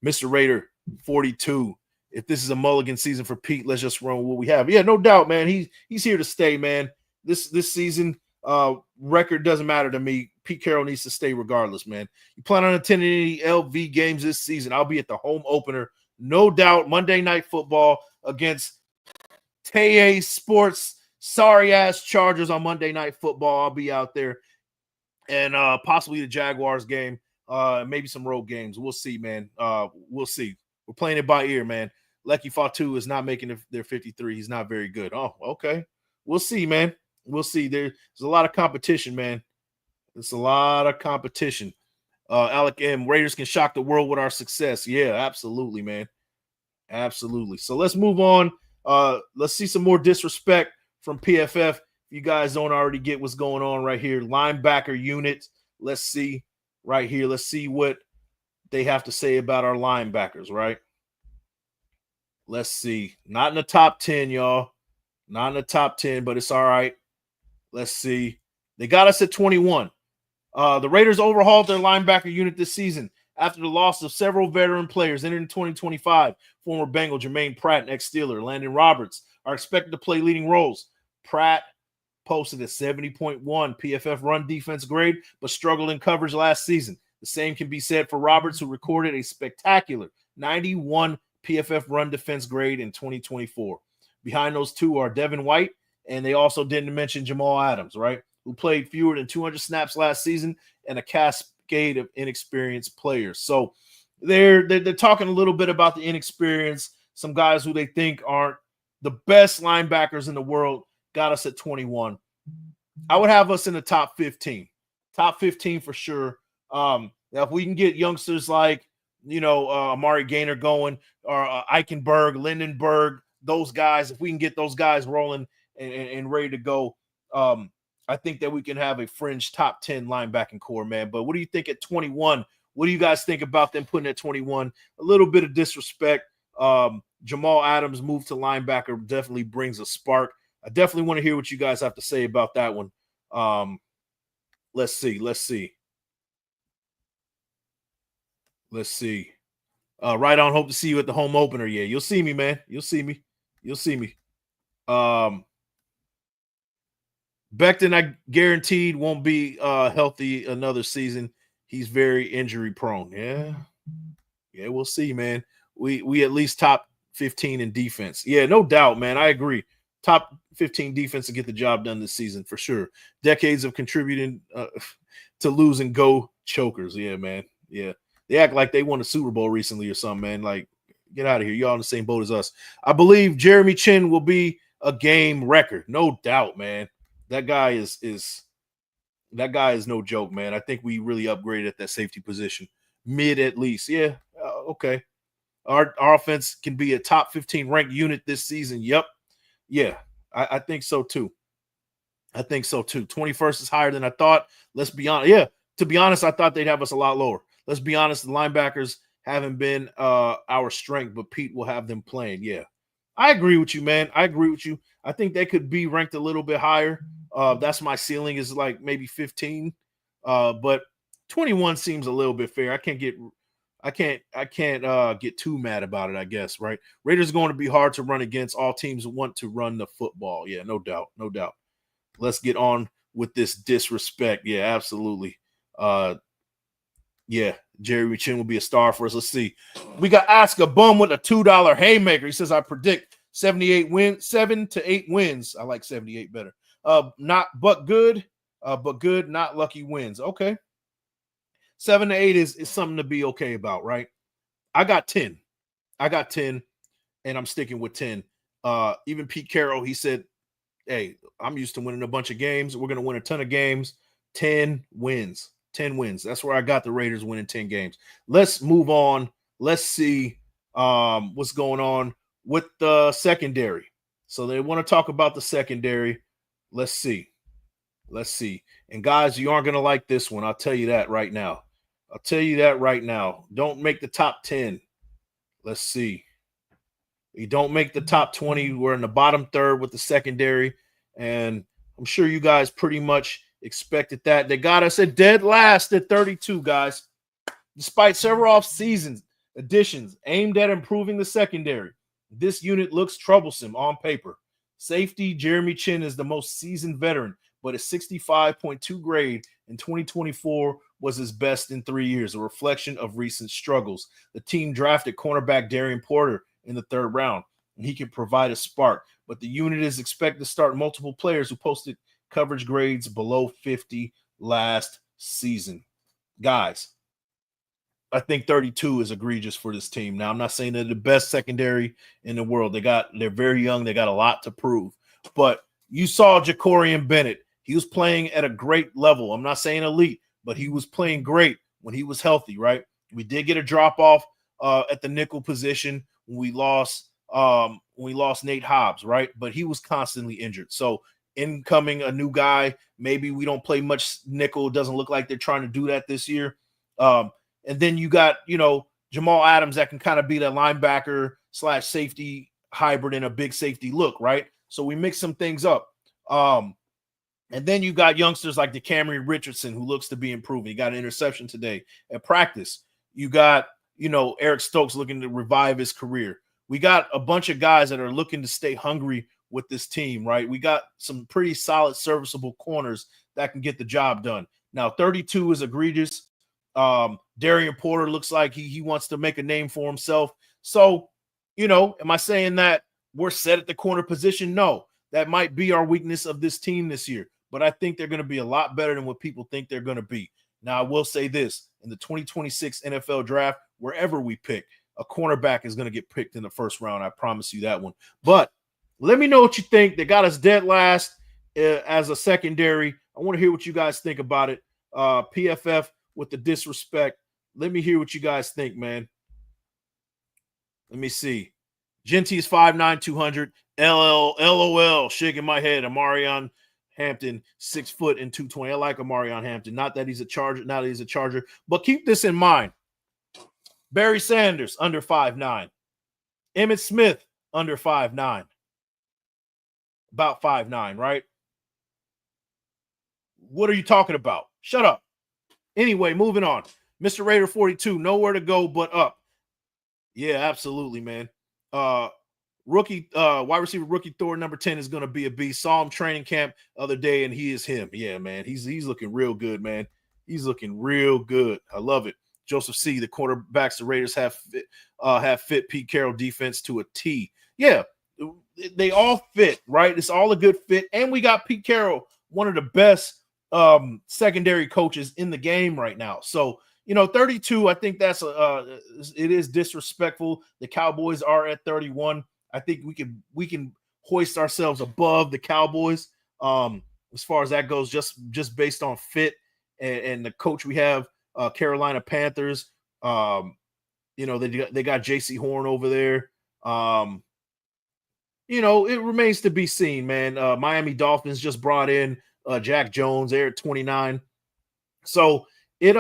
Mr. Raider 42. If this is a mulligan season for Pete, let's just run what we have. Yeah, no doubt, man. He's here to stay, man. This season record doesn't matter to me. Pete Carroll needs to stay regardless, man. You plan on attending any LV games this season? I'll be at the home opener, no doubt. Monday Night Football against TAA Sports. Sorry-ass Chargers on Monday Night Football. I'll be out there. And possibly the Jaguars game, maybe some road games. We'll see, man. We'll see. We're playing it by ear, man. Lecky Fatu is not making their 53. He's not very good. Oh, okay. We'll see, man. We'll see. There's a lot of competition, man. It's a lot of competition. Alec M. Raiders can shock the world with our success. Yeah, absolutely, man. Absolutely. So let's move on. Let's see some more disrespect from PFF. If you guys don't already get what's going on right here. Linebacker unit. Let's see right here. Let's see what they have to say about our linebackers, right? Let's see. Not in the top 10, y'all. Not in the top 10, but it's all right. Let's see. They got us at 21. The Raiders overhauled their linebacker unit this season after the loss of several veteran players entering 2025. Former Bengal Jermaine Pratt and ex-Steeler Landon Roberts are expected to play leading roles. Pratt posted a 70.1 PFF run defense grade, but struggled in coverage last season. The same can be said for Roberts, who recorded a spectacular 91 PFF run defense grade in 2024. Behind those two are Devin White, and they also didn't mention Jamal Adams, right, who played fewer than 200 snaps last season, and a cascade of inexperienced players. So they're talking a little bit about the inexperience. Some guys who they think aren't the best linebackers in the world got us at 21. I would have us in the top 15. Top 15 for sure. Now if we can get youngsters like, Amari Gaynor going, or Eichenberg, Lindenberg, those guys, if we can get those guys rolling and ready to go, I think that we can have a fringe top 10 linebacking core, man. But what do you think at 21? What do you guys think about them putting at 21? A little bit of disrespect. Jamal Adams' move to linebacker definitely brings a spark. I definitely want to hear what you guys have to say about that one. Let's see. Right on. Hope to see you at the home opener. Yeah, you'll see me, man. You'll see me. Becton, I guaranteed, won't be healthy another season. He's very injury prone. Yeah, we'll see, man. We at least top 15 in defense. Yeah, no doubt, man. I agree. Top 15 defense to get the job done this season for sure. Decades of contributing to lose and go chokers. Yeah, man. Yeah, they act like they won a Super Bowl recently or something, man. Like, get out of here. Y'all in the same boat as us. I believe Jeremy Chin will be a game record. No doubt, man. That guy is no joke, man. I think we really upgraded at that safety position. Mid at least. Yeah. Okay. Our offense can be a top 15 ranked unit this season. Yep. Yeah. I think so too. 21st is higher than I thought. Let's be honest. Yeah. To be honest, I thought they'd have us a lot lower. Let's be honest. The linebackers haven't been our strength, but Pete will have them playing. Yeah. I agree with you, man. I think they could be ranked a little bit higher. That's my ceiling, is like maybe 15. But 21 seems a little bit fair. I can't get too mad about it, I guess, right? Raiders are going to be hard to run against. All teams want to run the football. Yeah, no doubt. Let's get on with this disrespect. Yeah, absolutely. Yeah, Jerry Chin will be a star for us. Let's see. We got Ask a Bum with a $2 haymaker. He says, I predict 7 to 8 wins. I like 78 better. But good, not lucky wins. Okay. 7 to 8 is something to be okay about, right? I got 10, and I'm sticking with 10. Even Pete Carroll, he said, hey, I'm used to winning a bunch of games. We're going to win a ton of games. 10 wins. That's where I got the Raiders winning 10 games. Let's move on. Let's see what's going on with the secondary. So they want to talk about the secondary. Let's see. And guys, you aren't going to like this one. I'll tell you that right now. Don't make the top 10. Let's see. You don't make the top 20. We're in the bottom third with the secondary. And I'm sure you guys pretty much expected that. They got us at dead last at 32, guys. Despite several off-season additions aimed at improving the secondary, this unit looks troublesome on paper. Safety Jeremy Chin is the most seasoned veteran, but a 65.2 grade in 2024 was his best in 3 years, a reflection of recent struggles. The team drafted cornerback Darian Porter in the 3rd round, and he can provide a spark, but the unit is expected to start multiple players who posted coverage grades below 50 last season. Guys, I think 32 is egregious for this team. Now, I'm not saying they're the best secondary in the world. They're very young. They got a lot to prove. But you saw Jacorian Bennett. He was playing at a great level. I'm not saying elite, but he was playing great when he was healthy, right? We did get a drop-off at the nickel position when we lost Nate Hobbs, right? But he was constantly injured. So incoming a new guy, maybe we don't play much nickel. It doesn't look like they're trying to do that this year. And then you got, Jamal Adams that can kind of be that linebacker slash safety hybrid and a big safety look, right? So we mix some things up. And then you got youngsters like DeCamry Richardson, who looks to be improving. He got an interception today at practice. You got, Eric Stokes looking to revive his career. We got a bunch of guys that are looking to stay hungry with this team, right? We got some pretty solid, serviceable corners that can get the job done. Now, 32 is egregious. Darian Porter looks like he wants to make a name for himself. So, am I saying that we're set at the corner position? No, that might be our weakness of this team this year. But I think they're going to be a lot better than what people think they're going to be. Now, I will say this. In the 2026 NFL draft, wherever we pick, a cornerback is going to get picked in the first round. I promise you that one. But let me know what you think. They got us dead last as a secondary. I want to hear what you guys think about it. PFF with the disrespect. Let me hear what you guys think, man. Let me see. Genty is 5'9", 200. LOL, shaking my head. Amarion Hampton, 6 foot and 220. I like Amarion Hampton. Not that he's a Charger, but keep this in mind. Barry Sanders, under 5'9". Emmitt Smith, under 5'9". About 5'9", right? What are you talking about? Shut up. Anyway, moving on. Mr. Raider 42, nowhere to go but up. Yeah, absolutely, man. Wide receiver rookie Thor number 10 is going to be a beast. Saw him training camp other day, and he is him. Yeah, man. He's looking real good, man. He's looking real good. I love it. Joseph C., the quarterbacks the Raiders have fit Pete Carroll defense to a T. Yeah, they all fit, right? It's all a good fit. And we got Pete Carroll, one of the best secondary coaches in the game right now. So, 32, I think it is disrespectful. The Cowboys are at 31. I think we can hoist ourselves above the Cowboys as far as that goes, just based on fit and the coach we have, Carolina Panthers. They got J.C. Horn over there. It remains to be seen, man. Miami Dolphins just brought in Jack Jones. They're at 29. So it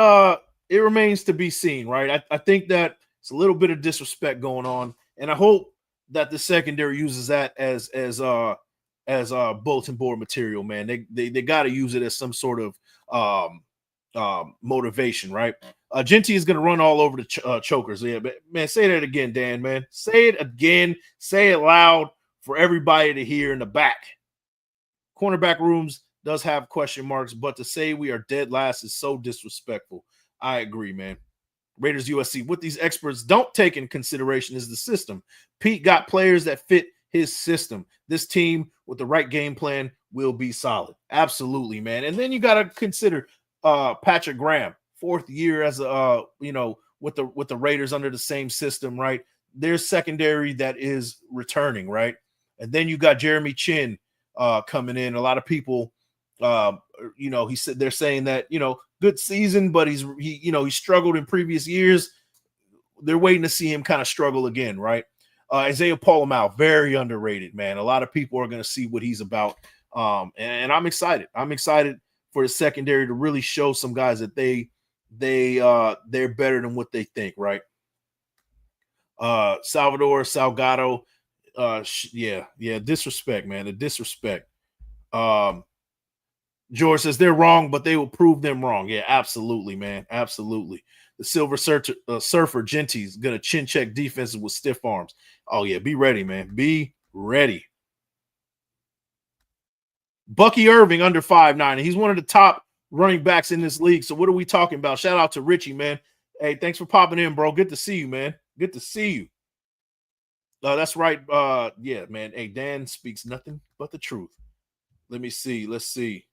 remains to be seen, right? I think that it's a little bit of disrespect going on, and I hope that the secondary uses that as bulletin board material, man. They got to use it as some sort of motivation, right? Genty is going to run all over the chokers. Yeah, but man, say that again, Dan, man. Say it again. Say it loud for everybody to hear in the back. Cornerback rooms does have question marks, but to say we are dead last is so disrespectful. I agree, man. Raiders USC, what these experts don't take in consideration is the system. Pete got players that fit his system. This team with the right game plan will be solid. Absolutely, man. And then you got to consider Patrick Graham, 4th year as with the Raiders under the same system, right? There's secondary that is returning, right? And then you got Jeremy Chin coming in. A lot of people, he said they're saying that good season, but he struggled in previous years. They're waiting to see him kind of struggle again, right? Isaiah Polamau, very underrated, man. A lot of people are going to see what he's about, and I'm excited. I'm excited for the secondary to really show some guys that they're better than what they think, right? Salvador Salgado, disrespect, man. The disrespect. George says they're wrong, but they will prove them wrong. Yeah, absolutely, man. Absolutely. The Silver Surfer Genty's going to chin check defenses with stiff arms. Oh, yeah. Be ready, man. Be ready. Bucky Irving under 5'9". He's one of the top running backs in this league. So what are we talking about? Shout out to Richie, man. Hey, thanks for popping in, bro. Good to see you, man. Good to see you. That's right. Yeah, man. Hey, Dan speaks nothing but the truth. Let me see. Let's see.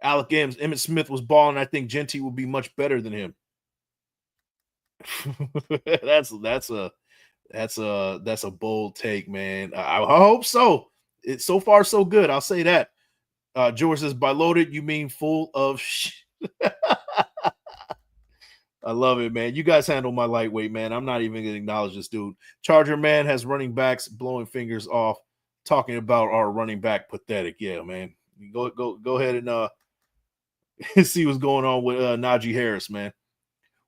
Alec Gibbs, Emmitt Smith was balling. I think Genty will be much better than him. that's a bold take, man. I hope so. It's so far so good. I'll say that. George says, by loaded, you mean full of shit. I love it, man. You guys handle my lightweight, man. I'm not even going to acknowledge this dude. Charger man has running backs blowing fingers off, talking about our running back pathetic. Yeah, man. Go ahead and see what's going on with Najee Harris, man.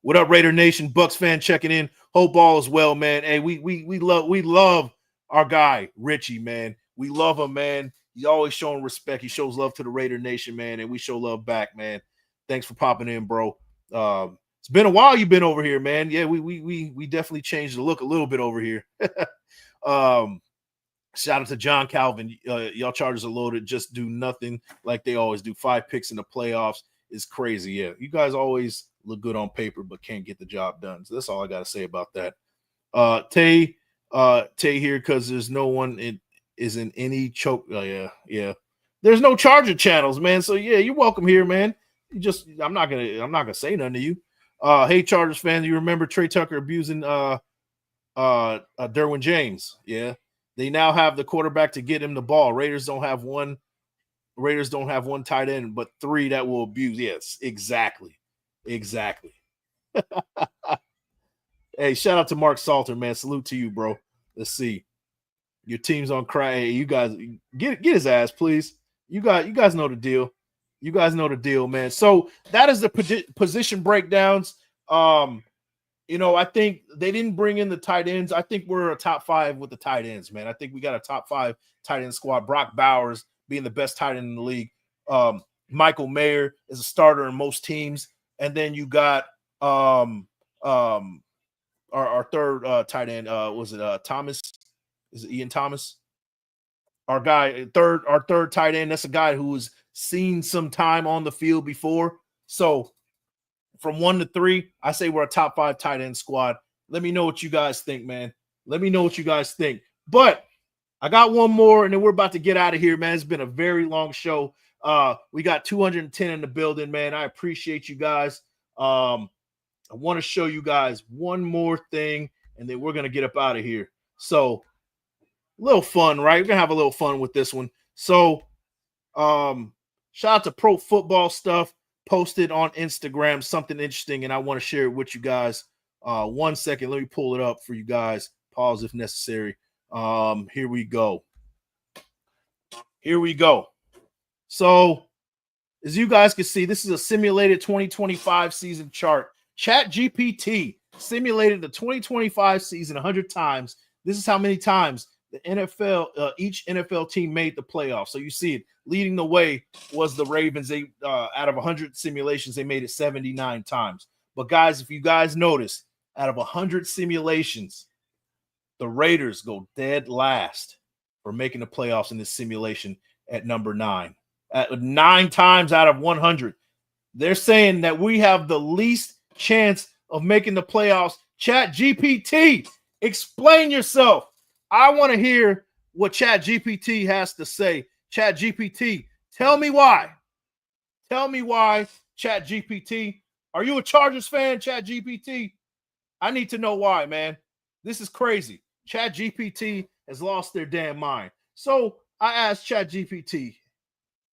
What up, Raider Nation? Bucks fan checking in. Hope all is well, man. Hey, we love our guy Richie, man. We love him, man. He's always showing respect. He shows love to the Raider Nation, man, and we show love back, man. Thanks for popping in, bro. It's been a while you've been over here, man. Yeah, we definitely changed the look a little bit over here. Shout out to John Calvin. Y'all Chargers are loaded. Just do nothing like they always do. 5 picks in the playoffs is crazy. Yeah, you guys always look good on paper, but can't get the job done. So that's all I got to say about that. Tay here because there's no one is in any choke. Yeah. There's no Charger channels, man. So yeah, you're welcome here, man. I'm not gonna say nothing to you. Hey, Chargers fans, you remember Trey Tucker abusing Derwin James? Yeah. They now have the quarterback to get him the ball. Raiders don't have one tight end, but 3 that will abuse. Yes, exactly. Hey, shout out to Mark Salter, man. Salute to you, bro. Let's see. Your team's on cry. Hey, you guys get his ass, please. You guys know the deal. You guys know the deal, man. So that is the position breakdowns. I think they didn't bring in the tight ends. I think we're a top 5 with the tight ends, man. I think we got a top 5 tight end squad. Brock Bowers being the best tight end in the league. Michael Mayer is a starter in most teams. And then you got our third tight end. Was it Thomas? Is it Ian Thomas? Our third tight end. That's a guy who's seen some time on the field before. So from 1 to 3, I say we're a top 5 tight end squad. Let me know what you guys think, man. Let me know what you guys think. But I got one more, and then we're about to get out of here, man. It's been a very long show. We got 210 in the building, man. I appreciate you guys. I want to show you guys one more thing, and then we're going to get up out of here. So a little fun, right? We're going to have a little fun with this one. So shout out to Pro Football Stuff. Posted on Instagram something interesting, and I want to share it with you guys. 1 second. Let me pull it up for you guys. Pause if necessary. Here we go. So as you guys can see, this is a simulated 2025 season chart. ChatGPT simulated the 2025 season 100 times. This is how many times the NFL, each NFL team made the playoffs. So you see it. Leading the way was the Ravens. They out of 100 simulations, they made it 79 times. But guys, if you guys notice, out of 100 simulations, the Raiders go dead last for making the playoffs in this simulation at number 9. At 9 times out of 100. They're saying that we have the least chance of making the playoffs. ChatGPT, explain yourself. I want to hear what ChatGPT has to say. ChatGPT, tell me why. Tell me why, ChatGPT. Are you a Chargers fan, ChatGPT? I need to know why, man. This is crazy. ChatGPT has lost their damn mind. So I asked ChatGPT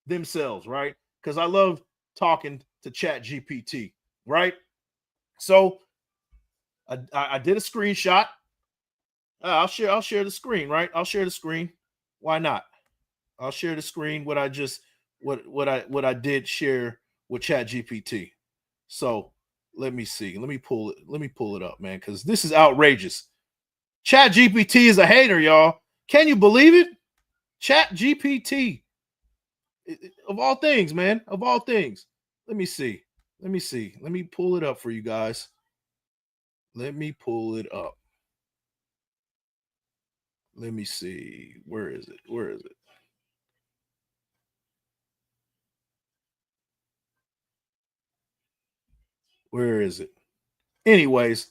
themselves, right? Because I love talking to ChatGPT, right? So I did a screenshot. I'll share the screen, right? I'll share the screen. Why not? I'll share the screen. What I did share with ChatGPT. So let me see. Let me pull it up, man, because this is outrageous. ChatGPT is a hater, y'all. Can you believe it? ChatGPT. Of all things, man. Of all things. Let me see. Let me pull it up for you guys. Let me pull it up. Let me see. Where is it? Where is it? Where is it? Anyways,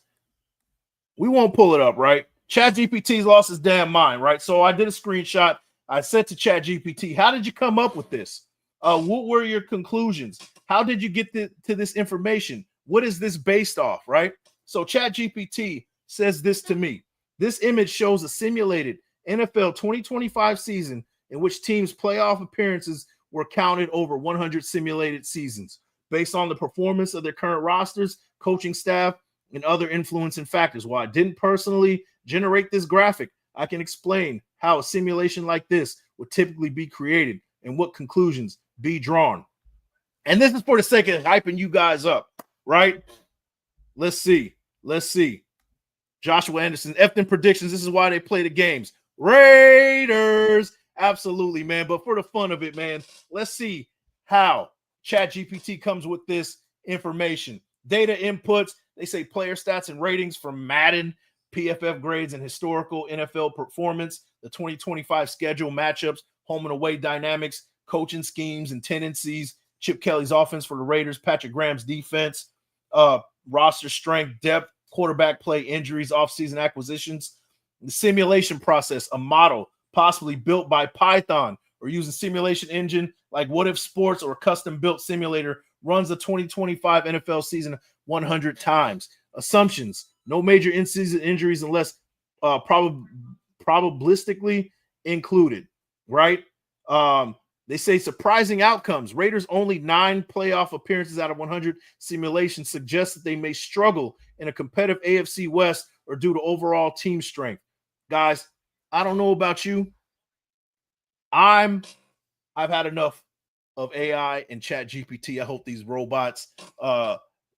we won't pull it up, right? ChatGPT's lost his damn mind, right? So I did a screenshot. I said to ChatGPT, how did you come up with this? What were your conclusions? How did you get to this information? What is this based off, right? So ChatGPT says this to me. This image shows a simulated NFL 2025 season in which teams' playoff appearances were counted over 100 simulated seasons based on the performance of their current rosters, coaching staff, and other influencing factors. While I didn't personally generate this graphic, I can explain how a simulation like this would typically be created and what conclusions be drawn. And this is for the sake of hyping you guys up, right? Let's see. Joshua Anderson, Efton predictions. This is why they play the games. Raiders. Absolutely, man. But for the fun of it, man, let's see how ChatGPT comes with this information. Data inputs. They say player stats and ratings from Madden, PFF grades, and historical NFL performance. The 2025 schedule matchups, home and away dynamics, coaching schemes and tendencies. Chip Kelly's offense for the Raiders. Patrick Graham's defense. Roster strength, depth, quarterback play, injuries, offseason acquisitions. The simulation process, a model possibly built by Python or using simulation engine like What If Sports or a custom-built simulator runs the 2025 NFL season 100 times. Assumptions, no major in-season injuries unless probabilistically included, right? They say surprising outcomes. Raiders only 9 playoff appearances out of 100. Simulations suggest that they may struggle in a competitive AFC West or due to overall team strength. Guys, I don't know about you. I've had enough of AI and ChatGPT. I hope these robots, I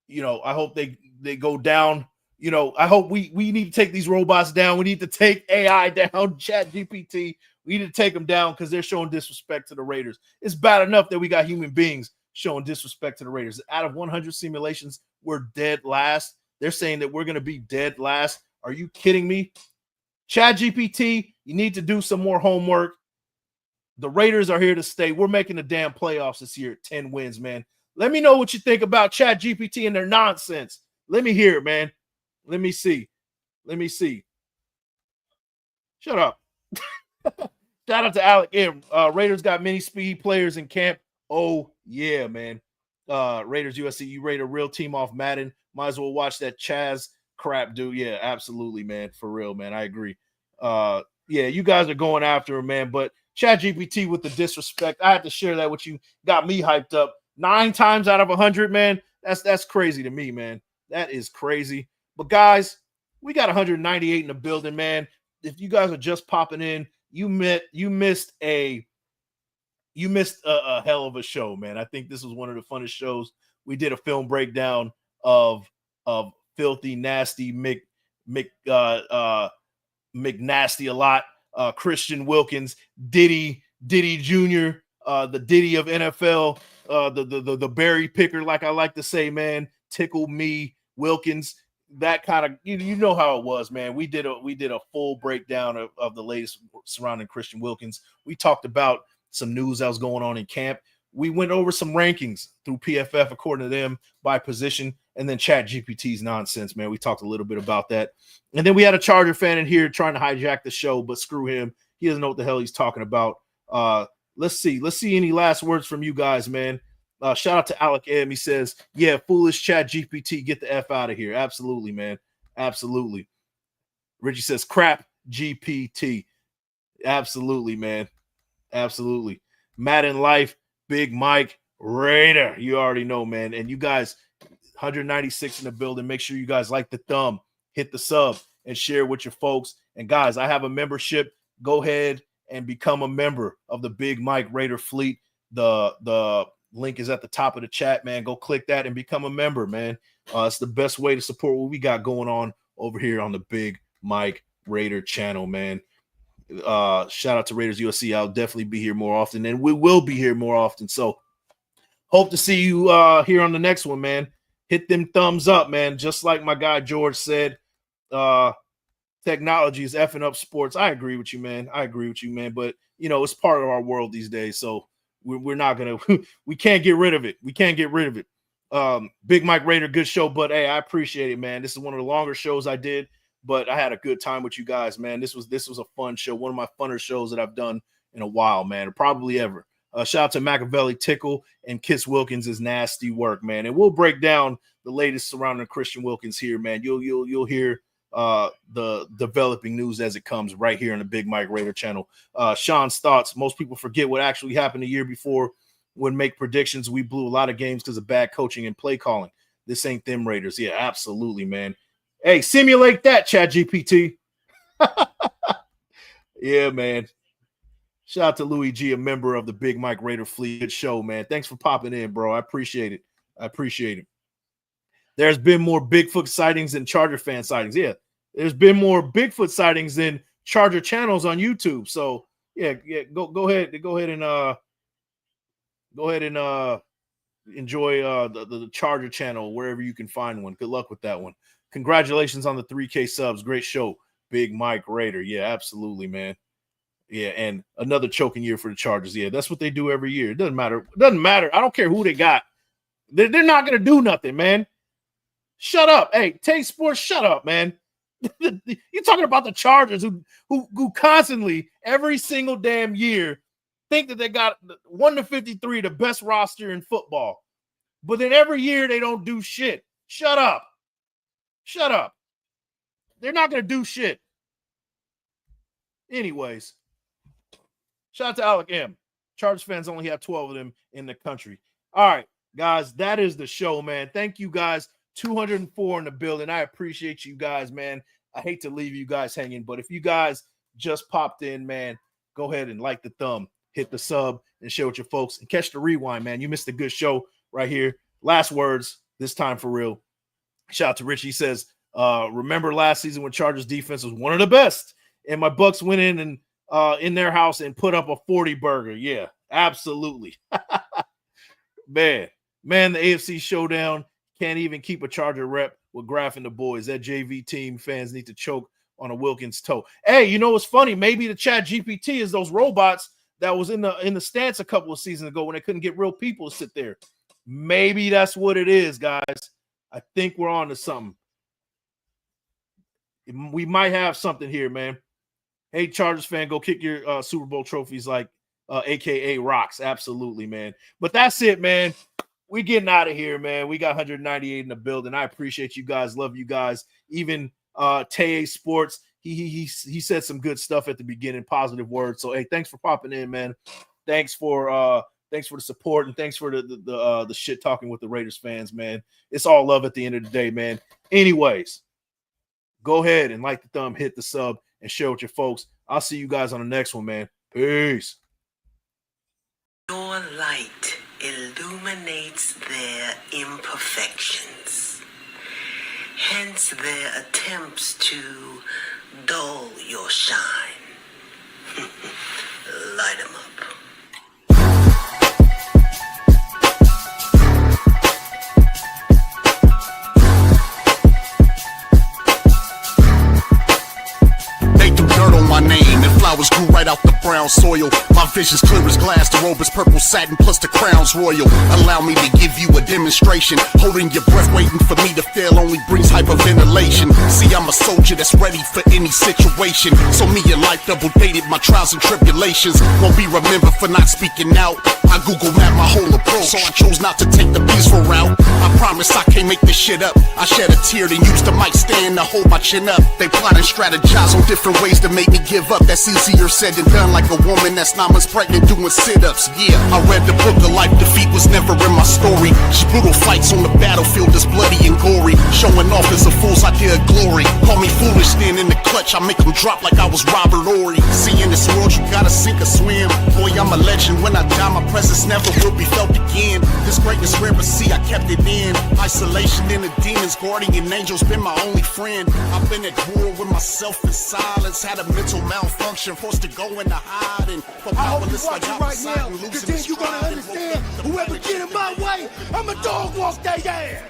hope they go down. I hope we need to take these robots down. We need to take AI down, ChatGPT. We need to take them down because they're showing disrespect to the Raiders. It's bad enough that we got human beings showing disrespect to the Raiders. Out of 100 simulations, we're dead last. They're saying that we're going to be dead last. Are you kidding me? ChatGPT, you need to do some more homework. The Raiders are here to stay. We're making the damn playoffs this year at 10 wins, man. Let me know what you think about ChatGPT and their nonsense. Let me hear it, man. Let me see. Shut up. Shout out to Alec M. Raiders got many speed players in camp. Oh, yeah, man. Raiders USC, you rate a real team off Madden. Might as well watch that Chaz crap, dude. Yeah, absolutely, man. For real, man. I agree. Yeah, you guys are going after him, man. But ChatGPT with the disrespect, I had to share that with you. Got me hyped up. 9 times out of 100, man. That's crazy to me, man. That is crazy. But guys, we got 198 in the building, man. If you guys are just popping in, you missed a hell of a show, man. I think this was one of the funnest shows. We did a film breakdown of Filthy Nasty McNasty a lot. Christian Wilkins, Diddy Jr., the Diddy of NFL, the berry picker, like I like to say, man. Tickle me, Wilkins. That kind of, you know how it was, man. We did a full breakdown of the latest surrounding Christian Wilkins. We talked about some news that was going on in camp. We went over some rankings through PFF according to them by position, and then ChatGPT's nonsense, man. We talked a little bit about that. And then we had a Charger fan in here trying to hijack the show, but screw him. He doesn't know what the hell he's talking about. Let's see any last words from you guys, man. Shout out to Alec M. He says, yeah, foolish ChatGPT, get the F out of here. Absolutely, man. Absolutely. Richie says, crap GPT. Absolutely, man. Absolutely. Madden Life, Big Mike Raider. You already know, man. And you guys, 196 in the building. Make sure you guys like the thumb, hit the sub, and share with your folks. And guys, I have a membership. Go ahead and become a member of the Big Mike Raider fleet. The link is at the top of the chat, man. Go click that and become a member, man. It's the best way to support what we got going on over here on the Big Mike Raider channel, man. Shout out to Raiders USC. I'll definitely be here more often, and we will be here more often. So hope to see you here on the next one, man. Hit them thumbs up, man. Just like my guy George said, technology is effing up sports. I agree with you, man. But it's part of our world these days. So we're not gonna we can't get rid of it. Big Mike Raider, good show, but hey, I appreciate it, man. This is one of the longer shows I did, but I had a good time with you guys, man. This was a fun show, one of my funner shows that I've done in a while, man, probably ever. Shout out to Machiavelli, Tickle, and Kiss Wilkins is nasty work, man. And we'll break down the latest surrounding Christian Wilkins here, man. You'll hear the developing news as it comes right here on the Big Mike Raider channel. Sean's thoughts. Most people forget what actually happened the year before when make predictions. We blew a lot of games because of bad coaching and play calling. This ain't them Raiders. Yeah, absolutely, man. Hey, simulate that, ChatGPT. Yeah, man. Shout out to Louis G, a member of the Big Mike Raider fleet. Good show, man. Thanks for popping in, bro. I appreciate it. there's been more Bigfoot sightings than Charger fan sightings. Yeah, there's been more Bigfoot sightings than Charger channels on YouTube. So yeah, go ahead and enjoy the Charger channel wherever you can find one. Good luck with that one. Congratulations on the 3K subs. Great show, Big Mike Raider. Yeah, absolutely, man. Yeah, and another choking year for the Chargers. Yeah, that's what they do every year. It doesn't matter. It doesn't matter. I don't care who they got. They're not going to do nothing, man. Shut up. Hey, Tay Sports, shut up, man. You're talking about the Chargers who constantly, every single damn year, think that they got 1-53, the best roster in football. But then every year they don't do shit. Shut up. Shut up. They're not going to do shit. Anyways, shout out to Alec M. Chargers fans only have 12 of them in the country. All right, guys, that is the show, man. Thank you, guys. 204 in the building. I appreciate you guys, man. I hate to leave you guys hanging, but if you guys just popped in, man, go ahead and like the thumb, hit the sub, and share with your folks, and catch the rewind, man. You missed a good show right here. Last words, this time for real. Shout out to Rich. He says, remember last season when Chargers defense was one of the best, and my Bucks went in and in their house and put up a 40 burger. Yeah, absolutely. Man, the AFC showdown can't even keep a Charger rep with Graff and the boys. That JV team fans need to choke on a Wilkins toe. Hey, you know what's funny? Maybe the ChatGPT is those robots that was in the stance a couple of seasons ago when they couldn't get real people to sit there. Maybe that's what it is, guys. I think we're on to something. We might have something here, man. Hey, Chargers fan, go kick your Super Bowl trophies like AKA rocks. Absolutely, man. But that's it, man. We getting out of here, man. We got 198 in the building. I appreciate you guys. Love you guys. Even Tay Sports, he said some good stuff at the beginning, positive words. So, hey, thanks for popping in, man. Thanks for the support, and thanks for the shit talking with the Raiders fans, man. It's all love at the end of the day, man. Anyways, go ahead and like the thumb, hit the sub, and share with your folks. I'll see you guys on the next one, man. Peace.
Your light illuminates their imperfections, hence their attempts to dull your shine. Light 'em up.
My name and flowers grew right out the brown soil. My vision's clear as glass, the robe is purple satin plus the crown's royal. Allow me to give you a demonstration. Holding your breath, waiting for me to fail only brings hyperventilation. See, I'm a soldier that's ready for any situation. So me and life double dated my trials and tribulations. Won't be remembered for not speaking out. I Google map my whole approach, so I chose not to take the peaceful route. I promise I can't make this shit up. I shed a tear, then use the mic stand to hold my chin up. They plot and strategize on different ways to make me give up. That's easier said than done, like a woman that's 9 months pregnant doing sit-ups. Yeah, I read the book of life, defeat was never in my story. Just brutal fights on the battlefield is bloody and gory. Showing off is a fool's idea of glory. Call me foolish, then in the clutch I make them drop like I was Robert Ory. See, in this world you gotta sink or swim. Boy, I'm a legend, when I die my presence never will be felt again. This greatness rare, but see I kept it in. Isolation in the demons, guardian angels been my only friend. I've been at war with myself in silence. Had a mental malfunction, forced to go into hiding.
I hope you're watching right now, because then you're gonna understand, whoever get in my way, I'ma dog walk their ass.